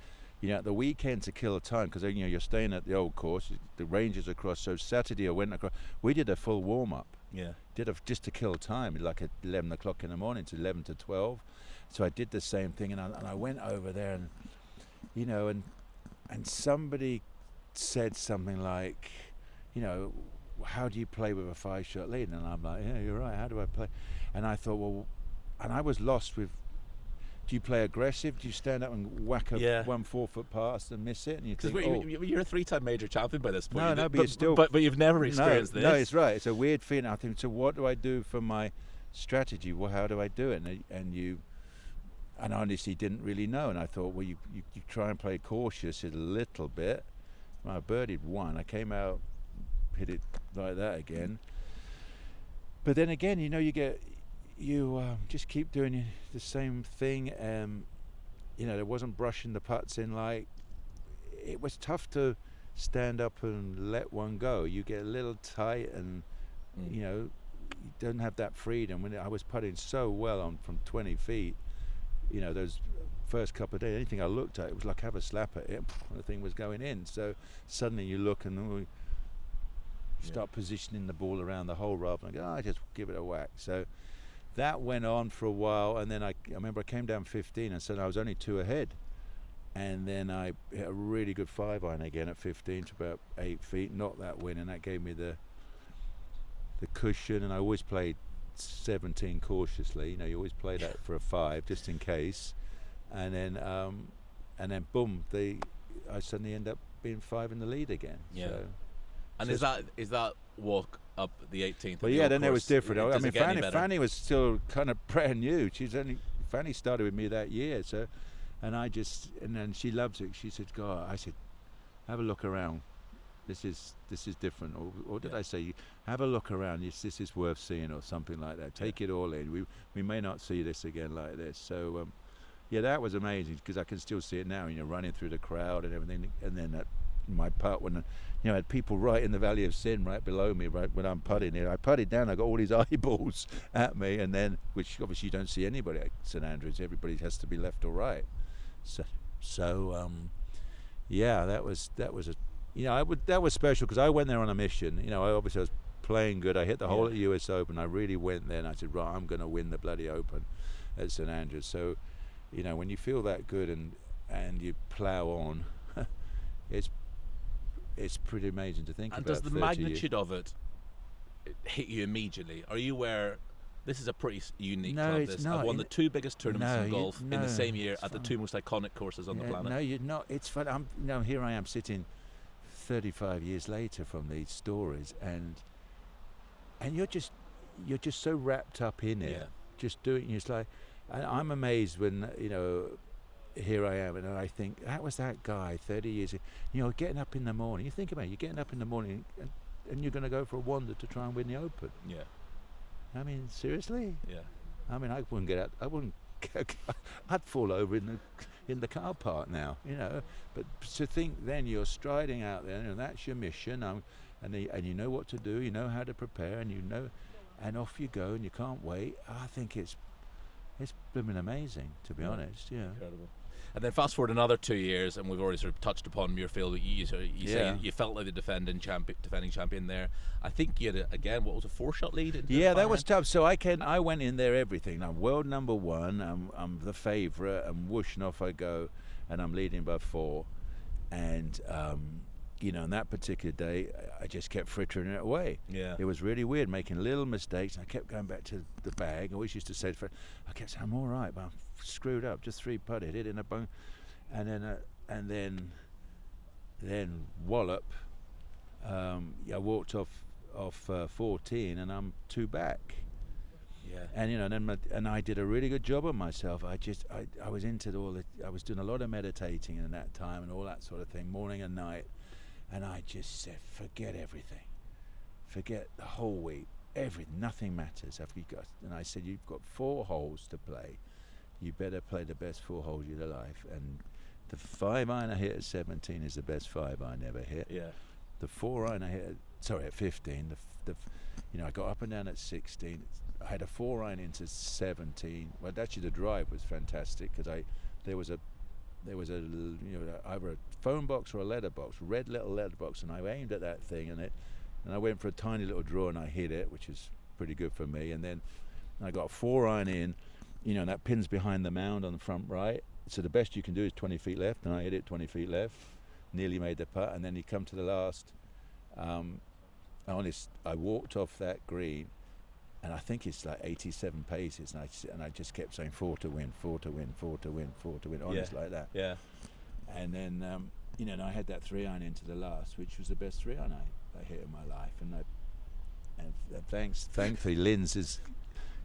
at the weekend to kill time, because you're staying at the old course, the ranges across. So Saturday I went across. We did a full warm up. Yeah. Just to kill time, like at 11 o'clock in the morning to 11 to 12. So I did the same thing, and I went over there, and and somebody said something like, you know, how do you play with a 5-shot lead? And I'm like, yeah, you're right, how do I play? And I thought, well, and I was lost with, do you play aggressive? Do you stand up and whack a 1 4-foot pass and miss it? And you think, you're a 3-time major champion by this point. No, but you're still... But you've never experienced this. No, it's right. It's a weird feeling. I think, so what do I do for my strategy? Well, how do I do it? And I honestly didn't really know. And I thought, well, you try and play cautious a little bit. I birdied 1. I came out, hit it like that again. But then again, you know, you just keep doing the same thing. You know, there wasn't brushing the putts in. Like, it was tough to stand up and let one go. You get a little tight, and you know, you don't have that freedom. When I was putting so well from 20 feet, you know, those first couple of days, anything I looked at, it was like have a slap at it, and the thing was going in. So suddenly you look and start positioning the ball around the hole rather than go, just give it a whack. So that went on for a while, and then I remember I came down 15, and so I was only 2 ahead. And then I hit a really good 5-iron again at 15 to about 8 feet, knocked that win, and that gave me the cushion. And I always played 17 cautiously. You know, you always play that for a 5 just in case. And then boom, I suddenly end up being 5 in the lead again. Yeah. So, and is that walk up the 18th? Well, yeah, then it was different. I mean, Fanny was still kind of brand new. Fanny started with me that year, so, and then she loves it. She said, "God," I said, "have a look around. This is different." Or did I say, "Have a look around. This is worth seeing," or something like that. Take it all in. We may not see this again like this. So, yeah, that was amazing because I can still see it now. You know, running through the crowd and everything, and then my putt when, you know, I had people right in the Valley of Sin right below me right when I'm putting it. I putted down, I got all these eyeballs at me, and then, which obviously you don't see anybody at St Andrews, everybody has to be left or right. So yeah, that was a, you know, that was special because I went there on a mission. You know, I obviously was playing good. I hit the hole at the US Open. I really went there and I said, right, I'm going to win the bloody Open at St Andrews. So, you know, when you feel that good and you plough on, it's pretty amazing to think about. And does the magnitude of it hit you immediately? Are you aware this is a pretty unique club? I've won the 2 biggest tournaments in golf in the same year at the 2 most iconic courses on the planet. No, you're not. It's fun. Here I am sitting 35 years later from these stories, and you're just so wrapped up in it. Just doing. It's like, I'm amazed when, you know, here I am, and I think, that was that guy 30 years ago. You know, getting up in the morning. You think about it, you're getting up in the morning and you're going to go for a wander to try and win the Open. Yeah. I mean, seriously? Yeah. I mean, I wouldn't get out. I'd fall over in the car park now, you know. But to think then you're striding out there, and that's your mission, and you know what to do, you know how to prepare, and you know, and off you go, and you can't wait. I think it's been amazing, to be honest. Yeah. Incredible. And then fast forward another 2 years, and we've already sort of touched upon Muirfield. You say you felt like the defending champion there. I think you had what was a 4-shot lead? That was tough. So I went in there everything. I'm world number 1. I'm the favourite, and whoosh, and off I go, and I'm leading by 4. And you know, on that particular day, I just kept frittering it away. Yeah. It was really weird, making little mistakes. I kept going back to the bag. I always used to say to friends, I kept saying, I'm all right, but I'm screwed up. Just 3 putted, hit in a bone. And then wallop. I walked off 14, and I'm 2 back. Yeah. And you know, and I did a really good job of myself. I was into I was doing a lot of meditating in that time and all that sort of thing, morning and night. And I just said, forget everything. Forget the whole week. Nothing matters. And I said, you've got 4 holes to play. You better play the best 4 holes of your life. And the 5-iron I hit at 17 is the best 5-iron I ever hit. Yeah. The 4-iron I hit at 15. You know, I got up and down at 16. I had a 4-iron into 17. Well, actually, the drive was fantastic because there was either a phone box or a letterbox, red little letterbox, and I aimed at that thing, and I went for a tiny little draw, and I hit it, which is pretty good for me. And then I got a 4-iron in, you know, and that pin's behind the mound on the front right. So the best you can do is 20 feet left, and I hit it 20 feet left. nearly made the putt, and then you come to the last. I walked off that green, and I think it's like 87 paces, and I just kept saying 4 to win, 4 to win, 4 to win, 4 to win, honest like that. Yeah. And then and I had that 3-iron into the last, which was the best 3-iron I hit in my life, and thankfully Lynn's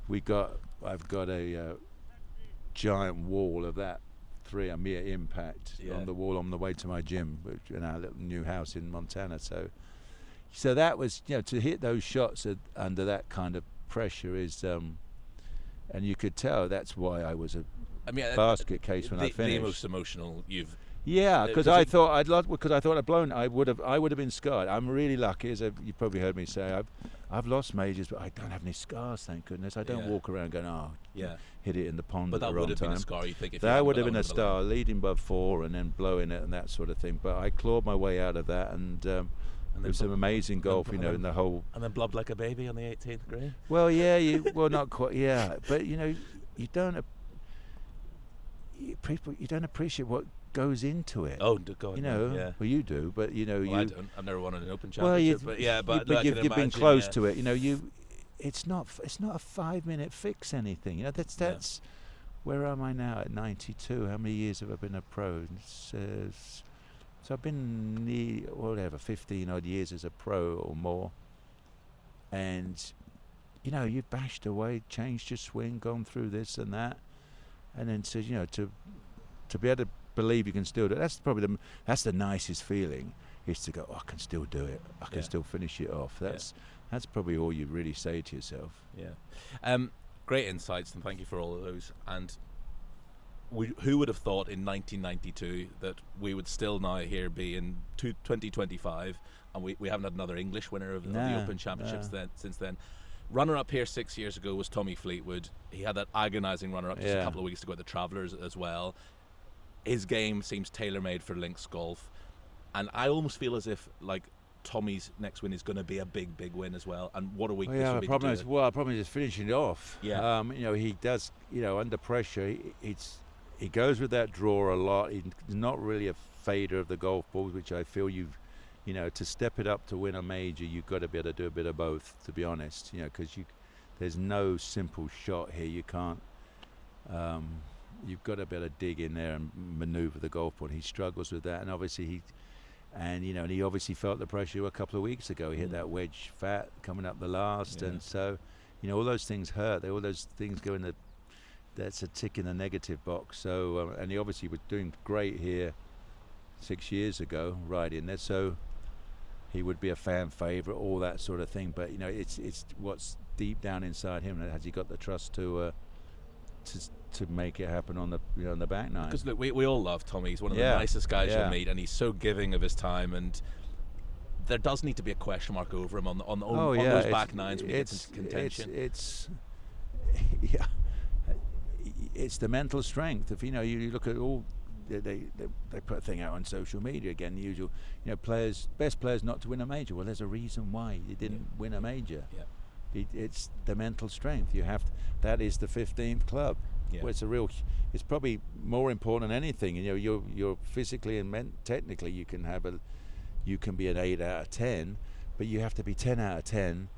I've got a giant wall of that 3-iron mere impact on the wall on the way to my gym, in our little new house in Montana. So that was, to hit those shots under that kind of pressure is, and you could tell that's why I was a basket case when I finished. The most emotional you've. Yeah, because I thought I'd blown. I would have been scarred. I'm really lucky, as you probably heard me say. I've lost majors, but I don't have any scars, thank goodness. I don't walk around going, hit it in the pond at the wrong time. But that would have been a scar, you think? That would have been a star, leading above 4 and then blowing it and that sort of thing. But I clawed my way out of that, and there was some amazing golf, in the whole. And then blubbed like a baby on the 18th green. Well, yeah, not quite, yeah, but you don't appreciate what goes into it. Oh God, well, you do, but I don't. I've never won an Open Championship, but you've been close to it. It's not a 5-minute fix anything. That's where am I now at 92? How many years have I been a pro? So I've been 15 odd years as a pro or more, and you've bashed away, changed your swing, gone through this and that, and then to be able to believe you can still do it. That's the nicest feeling, is to go, I can still do it. I can still finish it off. That's probably all you really say to yourself. Yeah. Great insights, and thank you for all of those. And who would have thought in 1992 that we would still now here be in 2025, and we haven't had another English winner of the Open Championships since then. Runner-up here 6 years ago was Tommy Fleetwood. He had that agonising runner-up just a couple of weeks ago at the Travellers as well. His game seems tailor-made for links golf, and I almost feel as if Tommy's next win is going to be a big win as well. And what a week this will be. The problem is finishing it off. Yeah. He does. Under pressure, he goes with that draw a lot. He's not really a fader of the golf balls, which I feel to step it up to win a major, you've got to be able to do a bit of both, to be honest. Because there's no simple shot here. You can't. You've got to be able to dig in there and manoeuvre the golf ball. He struggles with that, and obviously he obviously felt the pressure a couple of weeks ago. He hit that wedge fat coming up the last, and so all those things hurt. All those things go in the. That's a tick in the negative box. So and he obviously was doing great here 6 years ago, riding there. So he would be a fan favourite, all that sort of thing. But it's what's deep down inside him. Has he got the trust to make it happen on the back nine? Because look, we all love Tommy. He's one of the nicest guys you'll meet, and he's so giving of his time. And there does need to be a question mark over him on those back nines when he gets into contention. It's the mental strength. If you look at all. They put a thing out on social media again. The usual, best players not to win a major. Well, there's a reason why he didn't win a major. Yeah. It's the mental strength. That is the 15th club. Yeah. Well, it's probably more important than anything. You're physically and technically you can be an 8 out of 10, but you have to be 10 out of 10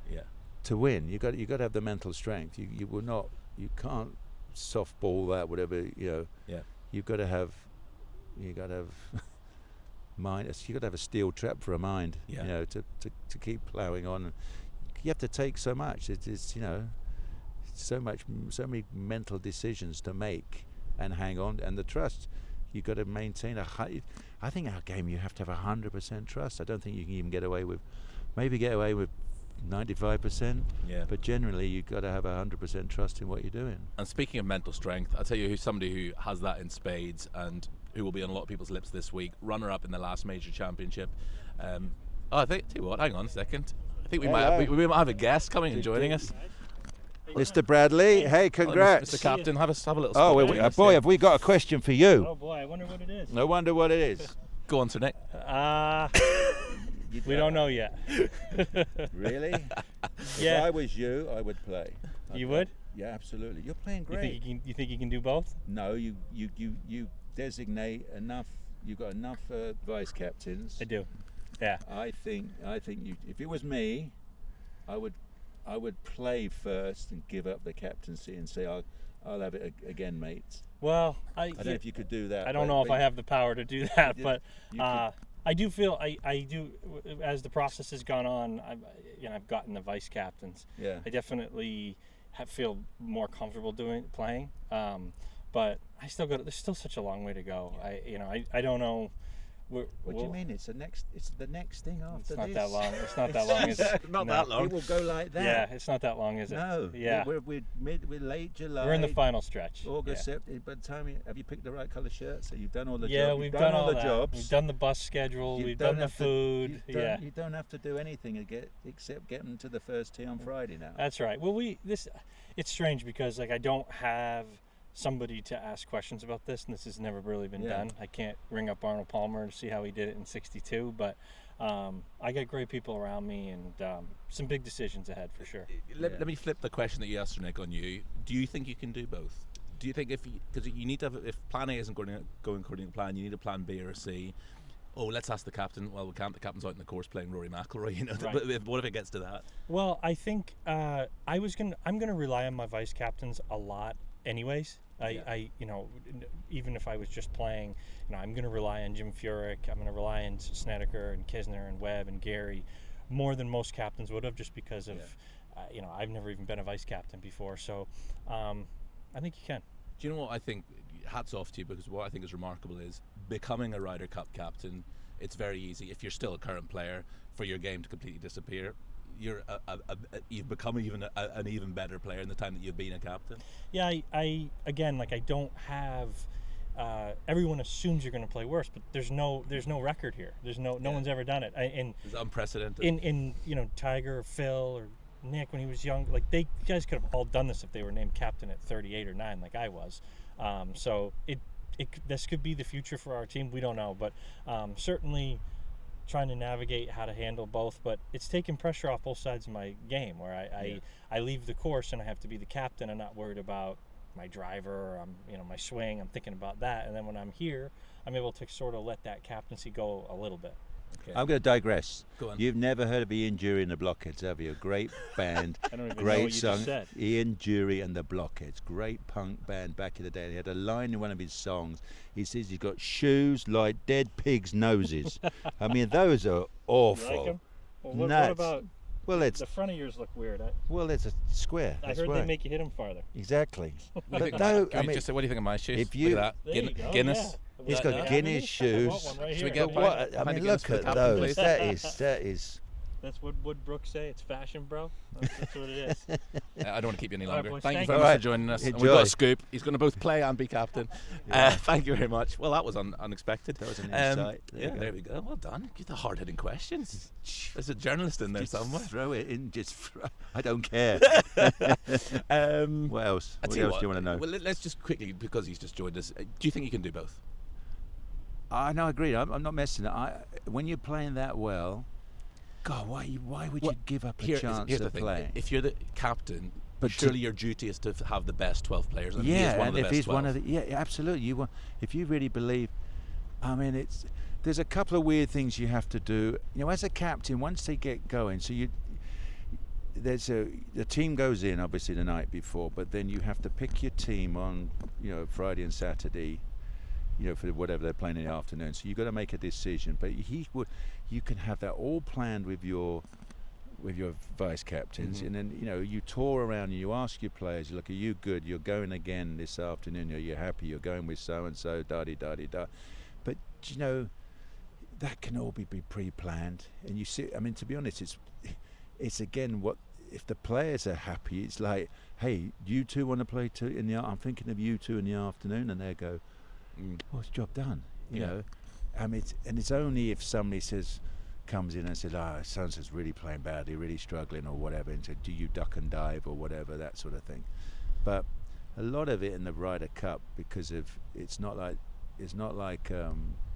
to win. You got to have the mental strength. You can't softball that, whatever. You've got to have. You got to have mind. You got to have a steel trap for a mind. To keep ploughing on. You have to take so much. It's so many mental decisions to make and hang on, and the trust. You've got to maintain I think our game you have to have 100% trust. I don't think you can even get away with 95%. Yeah. But generally, you've got to have 100% trust in what you're doing. And speaking of mental strength, I'll tell you who's somebody who has that in spades and who will be on a lot of people's lips this week. Runner-up in the last major championship. I think. Tell you what, hang on a second. I think we might have a guest coming and joining us. Mr. Bradley, hey, congrats. Mr. Captain, have a little. Oh, boy, have we got a question for you? Oh boy, I wonder what it is. No wonder what it is. Go on, Sir Nick. We don't know yet. Really? If I was you, I would play. You would? Yeah, absolutely. You're playing great. You think you can do both? No, you designate enough you've got enough vice captains. I do. Yeah. I think you. If it was me, I would play first and give up the captaincy and say I'll have it again, mates. Well, I don't know if you could do that. I don't know if I have the power to do that, but I do feel I do. As the process has gone on, I've gotten the vice captains. Yeah. I definitely feel more comfortable playing, but I still got. There's still such a long way to go. I don't know. What do you mean? It's the next thing after It's not this. that long. It's not that long, is it? Not No. that long. It will go like that. Yeah, it's not that long, is it? No. Yeah. We're late July. We're in the final stretch. August, Yeah. September. By the time have you picked the right colour shirt? So you've done all the Yeah, jobs. we've done all the that. jobs. We've done the bus schedule. You We've don't done the have to- food. Yeah. You don't have to do anything except get them to the first tee on Friday now. That's right. Well, it's strange because I don't have somebody to ask questions about this, and this has never really been done. I can't ring up Arnold Palmer to see how he did it in '62, but I got great people around me and some big decisions ahead for sure. Let me flip the question that you asked, Sir Nick, on you. Do you think you can do both? Do you think because you need to have, if plan A isn't going according to plan, you need a plan B or a C? Oh, let's ask the captain. Well, we can't. The captain's out in the course playing Rory McIlroy. Right. What if it gets to that? Well, I think I'm gonna rely on my vice captains a lot, anyways. Even if I was just playing, I'm gonna rely on Jim Furyk. I'm gonna rely on Snedeker and Kisner and Webb and Gary more than most captains would have, just because of I've never even been a vice captain before. So I think you can. Do you know what I think? Hats off to you, because what I think is remarkable is becoming a Ryder Cup captain. It's very easy if you're still a current player for your game to completely disappear. You've become an even better player in the time that you've been a captain. Yeah, I don't have. Everyone assumes you're going to play worse, but there's no record here. No one's ever done it. It's unprecedented. In Tiger or Phil or Nick when he was young, you guys could have all done this if they were named captain at 38 or 9, like I was. So this could be the future for our team. We don't know, but certainly trying to navigate how to handle both. But it's taking pressure off both sides of my game, where I leave the course and I have to be the captain. I'm not worried about my driver or my swing. I'm thinking about that, and then when I'm here, I'm able to sort of let that captaincy go a little bit. Okay. I'm going to digress. Go on. You've never heard of Ian Dury and the Blockheads, have you? A great band, I don't even know great what you song. just said. Ian Dury and the Blockheads, great punk band back in the day. He had a line in one of his songs. He says he's got shoes like dead pigs' noses. I mean, those are awful. You like 'em? Well, what Nuts. about Well, it's the front of yours look weird? it's a square. I That's heard right. they make you hit them farther. Exactly. What do you But think no, of my, just say, what do you think of my shoes? if you- Look at There that. you go. Guinness. Yeah. He's got Yeah. Guinness I shoes. want one right Should we here. get But what? I Pint mean, of look Guinness for the at captain, those. please? That is. That's what would Brooks say. It's fashion, bro. That's what it is. I don't want to keep you any All right, longer. boys, Thank you thank very you. much for joining us. And we've got Enjoy. a scoop. He's going to both play and be captain. Thank you very much. Well, that was unexpected. That was an insight. There we go. Well done. Get the hard-hitting questions. There's a journalist in there Just somewhere. throw it in. I don't care. What else? I What tell else do you want to know? Well, let's just quickly, because he's just joined us. Do you think you can do both? No, I agree. I'm not messing it. When you're playing that well, God, why would you give up a chance here's the of thing. playing? If you're the captain, But surely your duty is to have the best 12 players. And he is Yeah, one of and the if best he's 12. one of the absolutely. If you really believe, I mean, there's a couple of weird things you have to do. As a captain, once they get going, so the team goes in obviously the night before, but then you have to pick your team on Friday and Saturday, for whatever they're playing in the afternoon. So you've got to make a decision. But you can have that all planned with your vice captains, and then you tour around and you ask your players, look, are you good? You're going again this afternoon. Are you happy? You're going with so and so. Da da da. But that can all be pre-planned. And you see, I mean, to be honest, it's again what if the players are happy. It's like, hey, you two want to play too in the? I'm thinking of you two in the afternoon, and they go, well, it's job done. You know, I mean, it's only if somebody comes in and says, so-and-so's really playing badly, really struggling or whatever, and said, do you duck and dive or whatever, that sort of thing. But a lot of it in the Ryder Cup, because of it's not like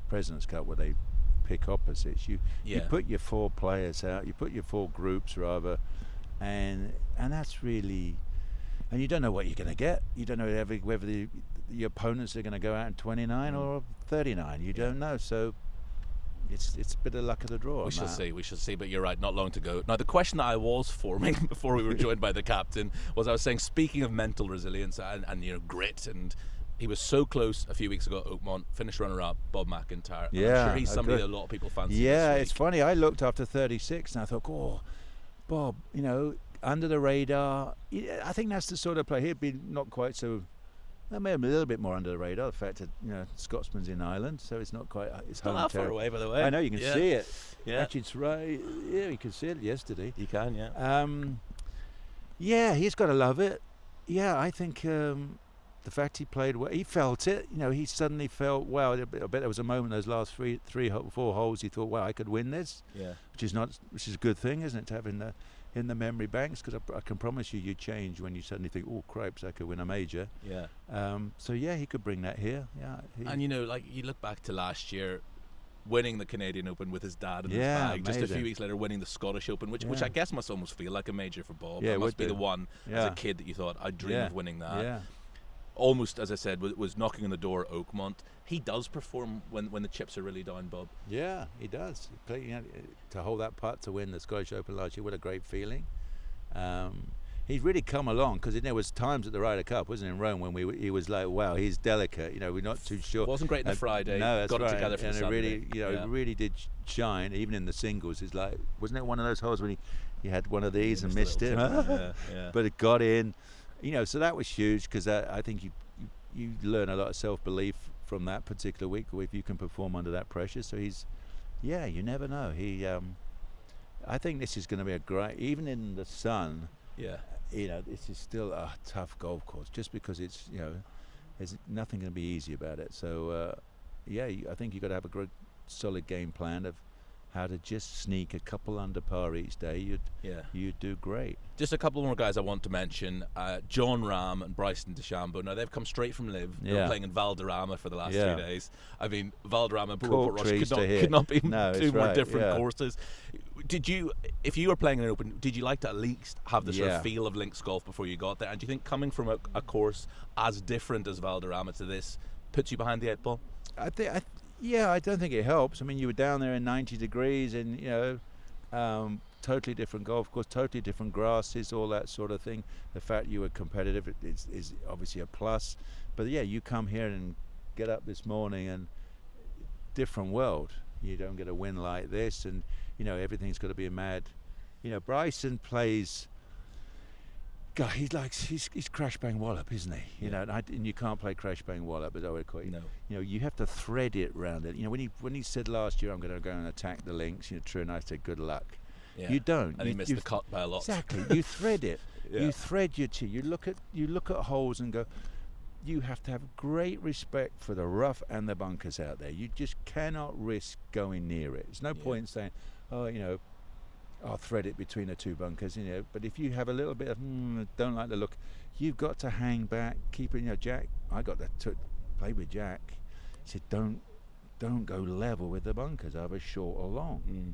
President's Cup where they pick opposites. You put your 4 players out, you put your 4 groups rather, and that's really, and you don't know what you're going to get. You don't know whether the opponents are going to go out in 29 or 39. You don't know. So it's a bit of luck of the draw. We shall see, but you're right, not long to go. Now, the question that I was forming before we were joined by the captain was, I was saying, speaking of mental resilience and grit, and he was so close a few weeks ago at Oakmont, finished runner-up, Bob MacIntyre. Yeah, I'm sure he's somebody that a lot of people fancy. Yeah, this week. it's funny. I looked after 36 and I thought, oh, Bob, under the radar. I think that's the sort of player. He'd be not quite so. That may have been a little bit more under the radar. The fact that Scotsman's in Ireland, so it's not quite. It's not that far away, by the way. I know you can see it. Yeah, actually, it's right. Yeah, you can see it yesterday. You can, yeah. Yeah, he's got to love it. Yeah, I think the fact he played well, he felt it. He suddenly felt, wow. I bet there was a moment those last 4 holes he thought, wow, I could win this. Yeah, which is a good thing, isn't it, to have in the memory banks, because I can promise you change when you suddenly think, oh cripes, I could win a major. Yeah. So yeah, he could bring that here. Yeah. And you look back to last year, winning the Canadian Open with his dad in his bag. Amazing. Just a few weeks later, winning the Scottish Open, which I guess must almost feel like a major for Bob. Yeah, it must be the one as a kid that you thought, I dream of winning that. Yeah. Almost, as I said, was knocking on the door at Oakmont. He does perform when the chips are really down, Bob. Yeah, he does. To hold that putt to win the Scottish Open last year, what a great feeling. He's really come along, because there was times at the Ryder Cup, wasn't it, in Rome, when he was like, wow, he's delicate. We're not too sure. Wasn't great in the Friday. No, that's got right. it together for the Saturday. It really did shine, even in the singles. It's like, wasn't it one of those holes when he had one of these and missed it? Yeah. But it got in. So that was huge, because I think you learn a lot of self-belief from that particular week if you can perform under that pressure. So you never know. I think this is going to be a great, even in the sun. Yeah. This is still a tough golf course, just because it's there's nothing going to be easy about it. So I think you've got to have a great solid game plan of how to just sneak a couple under par each day. You'd do great. Just a couple more guys I want to mention. John Rahm and Bryson DeChambeau. Now, they've come straight from Live. They were playing in Valderrama for the last 2 days. I mean, Valderrama and Royal Portrush could not be two more different courses. If you were playing an Open, did you like to at least have the sort of feel of links golf before you got there? And do you think coming from a course as different as Valderrama to this puts you behind the 8 ball? I don't think it helps. I mean, you were down there in 90 degrees and, totally different golf course, totally different grasses, all that sort of thing. The fact you were competitive is obviously a plus. But, you come here and get up this morning and different world. You don't get a win like this, and, everything's got to be a mad. Bryson plays... God, he's crash bang wallop, isn't he? And you can't play crash bang wallop, as I would call it. No. You have to thread it round it. When he said last year, I'm going to go and attack the links, true, and I said good luck. Yeah. You don't. And he missed the cut by a lot. Exactly. You thread it. You thread your tee. You look at holes and go. You have to have great respect for the rough and the bunkers out there. You just cannot risk going near it. There's no point in saying, I'll thread it between the 2 bunkers, But if you have a little bit of don't like the look, you've got to hang back, keep it. Jack, I got to play with Jack. He said, don't go level with the bunkers, either short or long.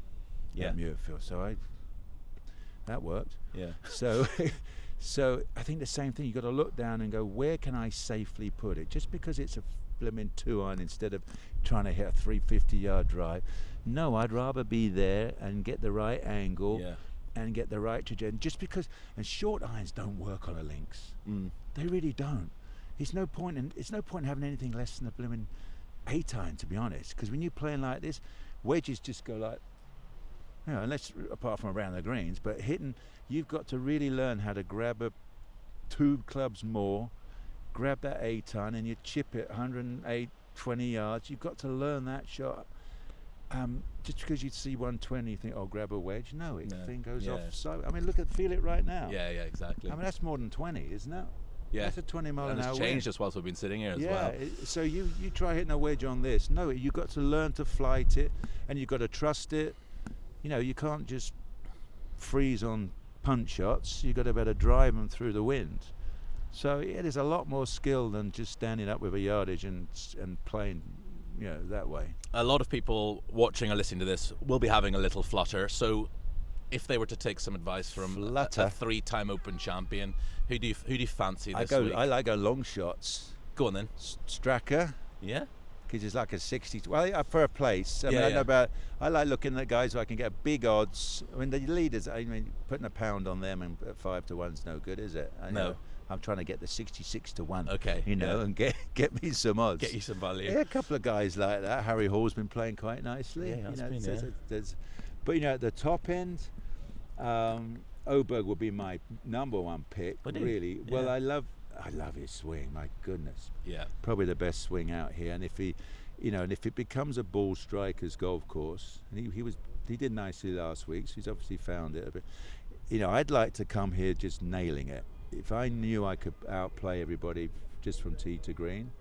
At Muirfield. So that worked. Yeah. So I think the same thing. You got to look down and go, where can I safely put it? Just because it's a flipping 2-iron instead of trying to hit a 350-yard drive. No, I'd rather be there and get the right angle and get the right trajectory. Just because, and short irons don't work on a links. They really don't. It's no point in having anything less than a blooming 8-iron, to be honest. Because when you're playing like this, wedges just go like, unless apart from around the greens, but hitting, you've got to really learn how to grab 2 clubs more, grab that 8-iron, and you chip it 108, 20 yards. You've got to learn that shot. Just because you see 120, you think, grab a wedge. No, thing goes off. So I mean, feel it right now. Yeah, exactly. I mean, that's more than 20, isn't it? Yeah, that's a 20 mile an hour. It's changed just whilst we've been sitting here as well. So you try hitting a wedge on this. No, you've got to learn to flight it, and you've got to trust it. You can't just freeze on punch shots. You've got to better drive them through the wind. So it is a lot more skill than just standing up with a yardage and playing, that way. A lot of people watching or listening to this will be having a little flutter. So if they were to take some advice from a 3-time Open champion, who do you fancy this week? I like long shots. Go on then. Straka. Yeah. Because he's like a 60. Well, for a place. I know about. I like looking at guys who I can get big odds. I mean, the leaders. I mean, putting £1 on them and at 5 to 1's no good, is it? No. I'm trying to get the 66 to 1. Okay. And get me some odds. Get you some value. Yeah, a couple of guys like that. Harry Hall's been playing quite nicely. Yeah, but at the top end, Oberg would be my number 1 pick. Really. Yeah. Well, I love his swing. My goodness. Yeah. Probably the best swing out here. And if he, and if it becomes a ball striker's golf course, and he did nicely last week, so he's obviously found it a bit. I'd like to come here just nailing it. If I knew I could outplay everybody just from tee to green,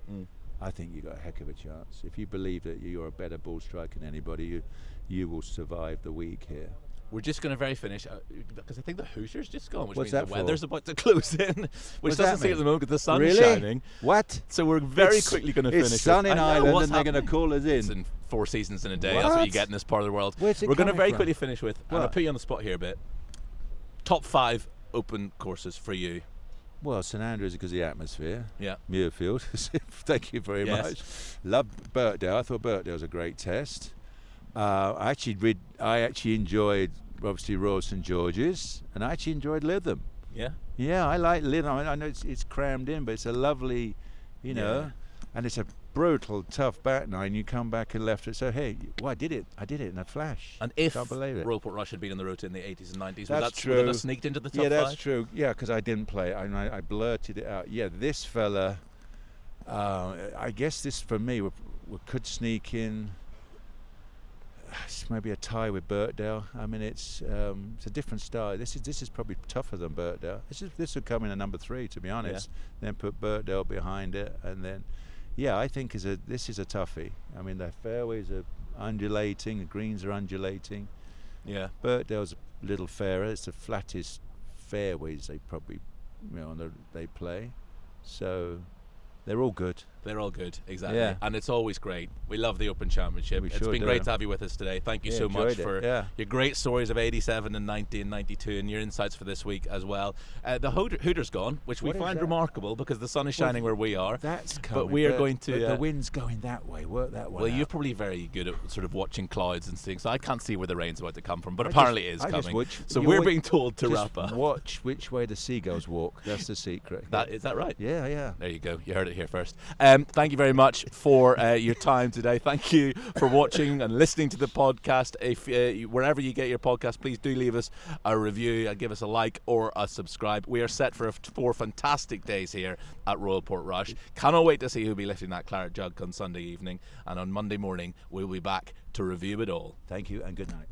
I think you got a heck of a chance. If you believe that you're a better ball striker than anybody, you will survive the week here. We're just going to finish because I think the Hoosier's just gone, which What's means that the weather's about to close in, which doesn't seem at the moment because the sun's shining. What? So we're very quickly going to finish. It's sun in Ireland and they're going to call us in. It's in 4 seasons in a day. That's what you get in this part of the world. Where's it We're going to very from? quickly finish with, and I'll put you on the spot here a bit, top 5 Open courses for you. Well, St Andrews because of the atmosphere. Yeah. Muirfield. Thank you very much. Loved Birkdale. I thought Birkdale was a great test. I actually enjoyed obviously Royal St George's, and I actually enjoyed Lytham. Yeah. Yeah, I like Lytham. I know it's crammed in, but it's a lovely, and it's a brutal, tough back nine. You come back and left it. So hey, I did it in a flash. And if Can't believe it. Royal Portrush had been on the road in the 80s and 90s, that's would true. Would that sneaked into the top 5? Yeah, that's true. Yeah, because I didn't play. I blurted it out. Yeah, this fella. I guess this for me we could sneak in. It's maybe a tie with Birkdale. I mean, it's a different style. This is probably tougher than Birkdale. This would come in at number 3, to be honest. Yeah. Then put Birkdale behind it, and then, I think this is a toughie. I mean, the fairways are undulating, the greens are undulating. Yeah. Birkdale's a little fairer. It's the flattest fairways they probably, they play. So they're all good. They're all good, exactly. Yeah. And it's always great. We love the Open Championship. It's been great to have you with us today. Thank you so much for your great stories of 87 and 90 and 92 and your insights for this week as well. The Hooter's gone, which we find remarkable because the sun is shining where we are. That's coming. But we are going to... the wind's going that way. Work that way. Well, you're probably very good at sort of watching clouds and things, so I can't see where the rain's about to come from, but apparently it is coming. So we're being told to wrap up. Watch which way the seagulls walk. That's the secret. Is that right? Yeah. There you go. You heard it here first. Thank you very much for your time today. Thank you for watching and listening to the podcast. If wherever you get your podcast, please do leave us a review, give us a like or a subscribe. We are set for 4 fantastic days here at Royal Portrush. Cannot wait to see who'll be lifting that claret jug on Sunday evening, and on Monday morning we'll be back to review it all. Thank you and good night.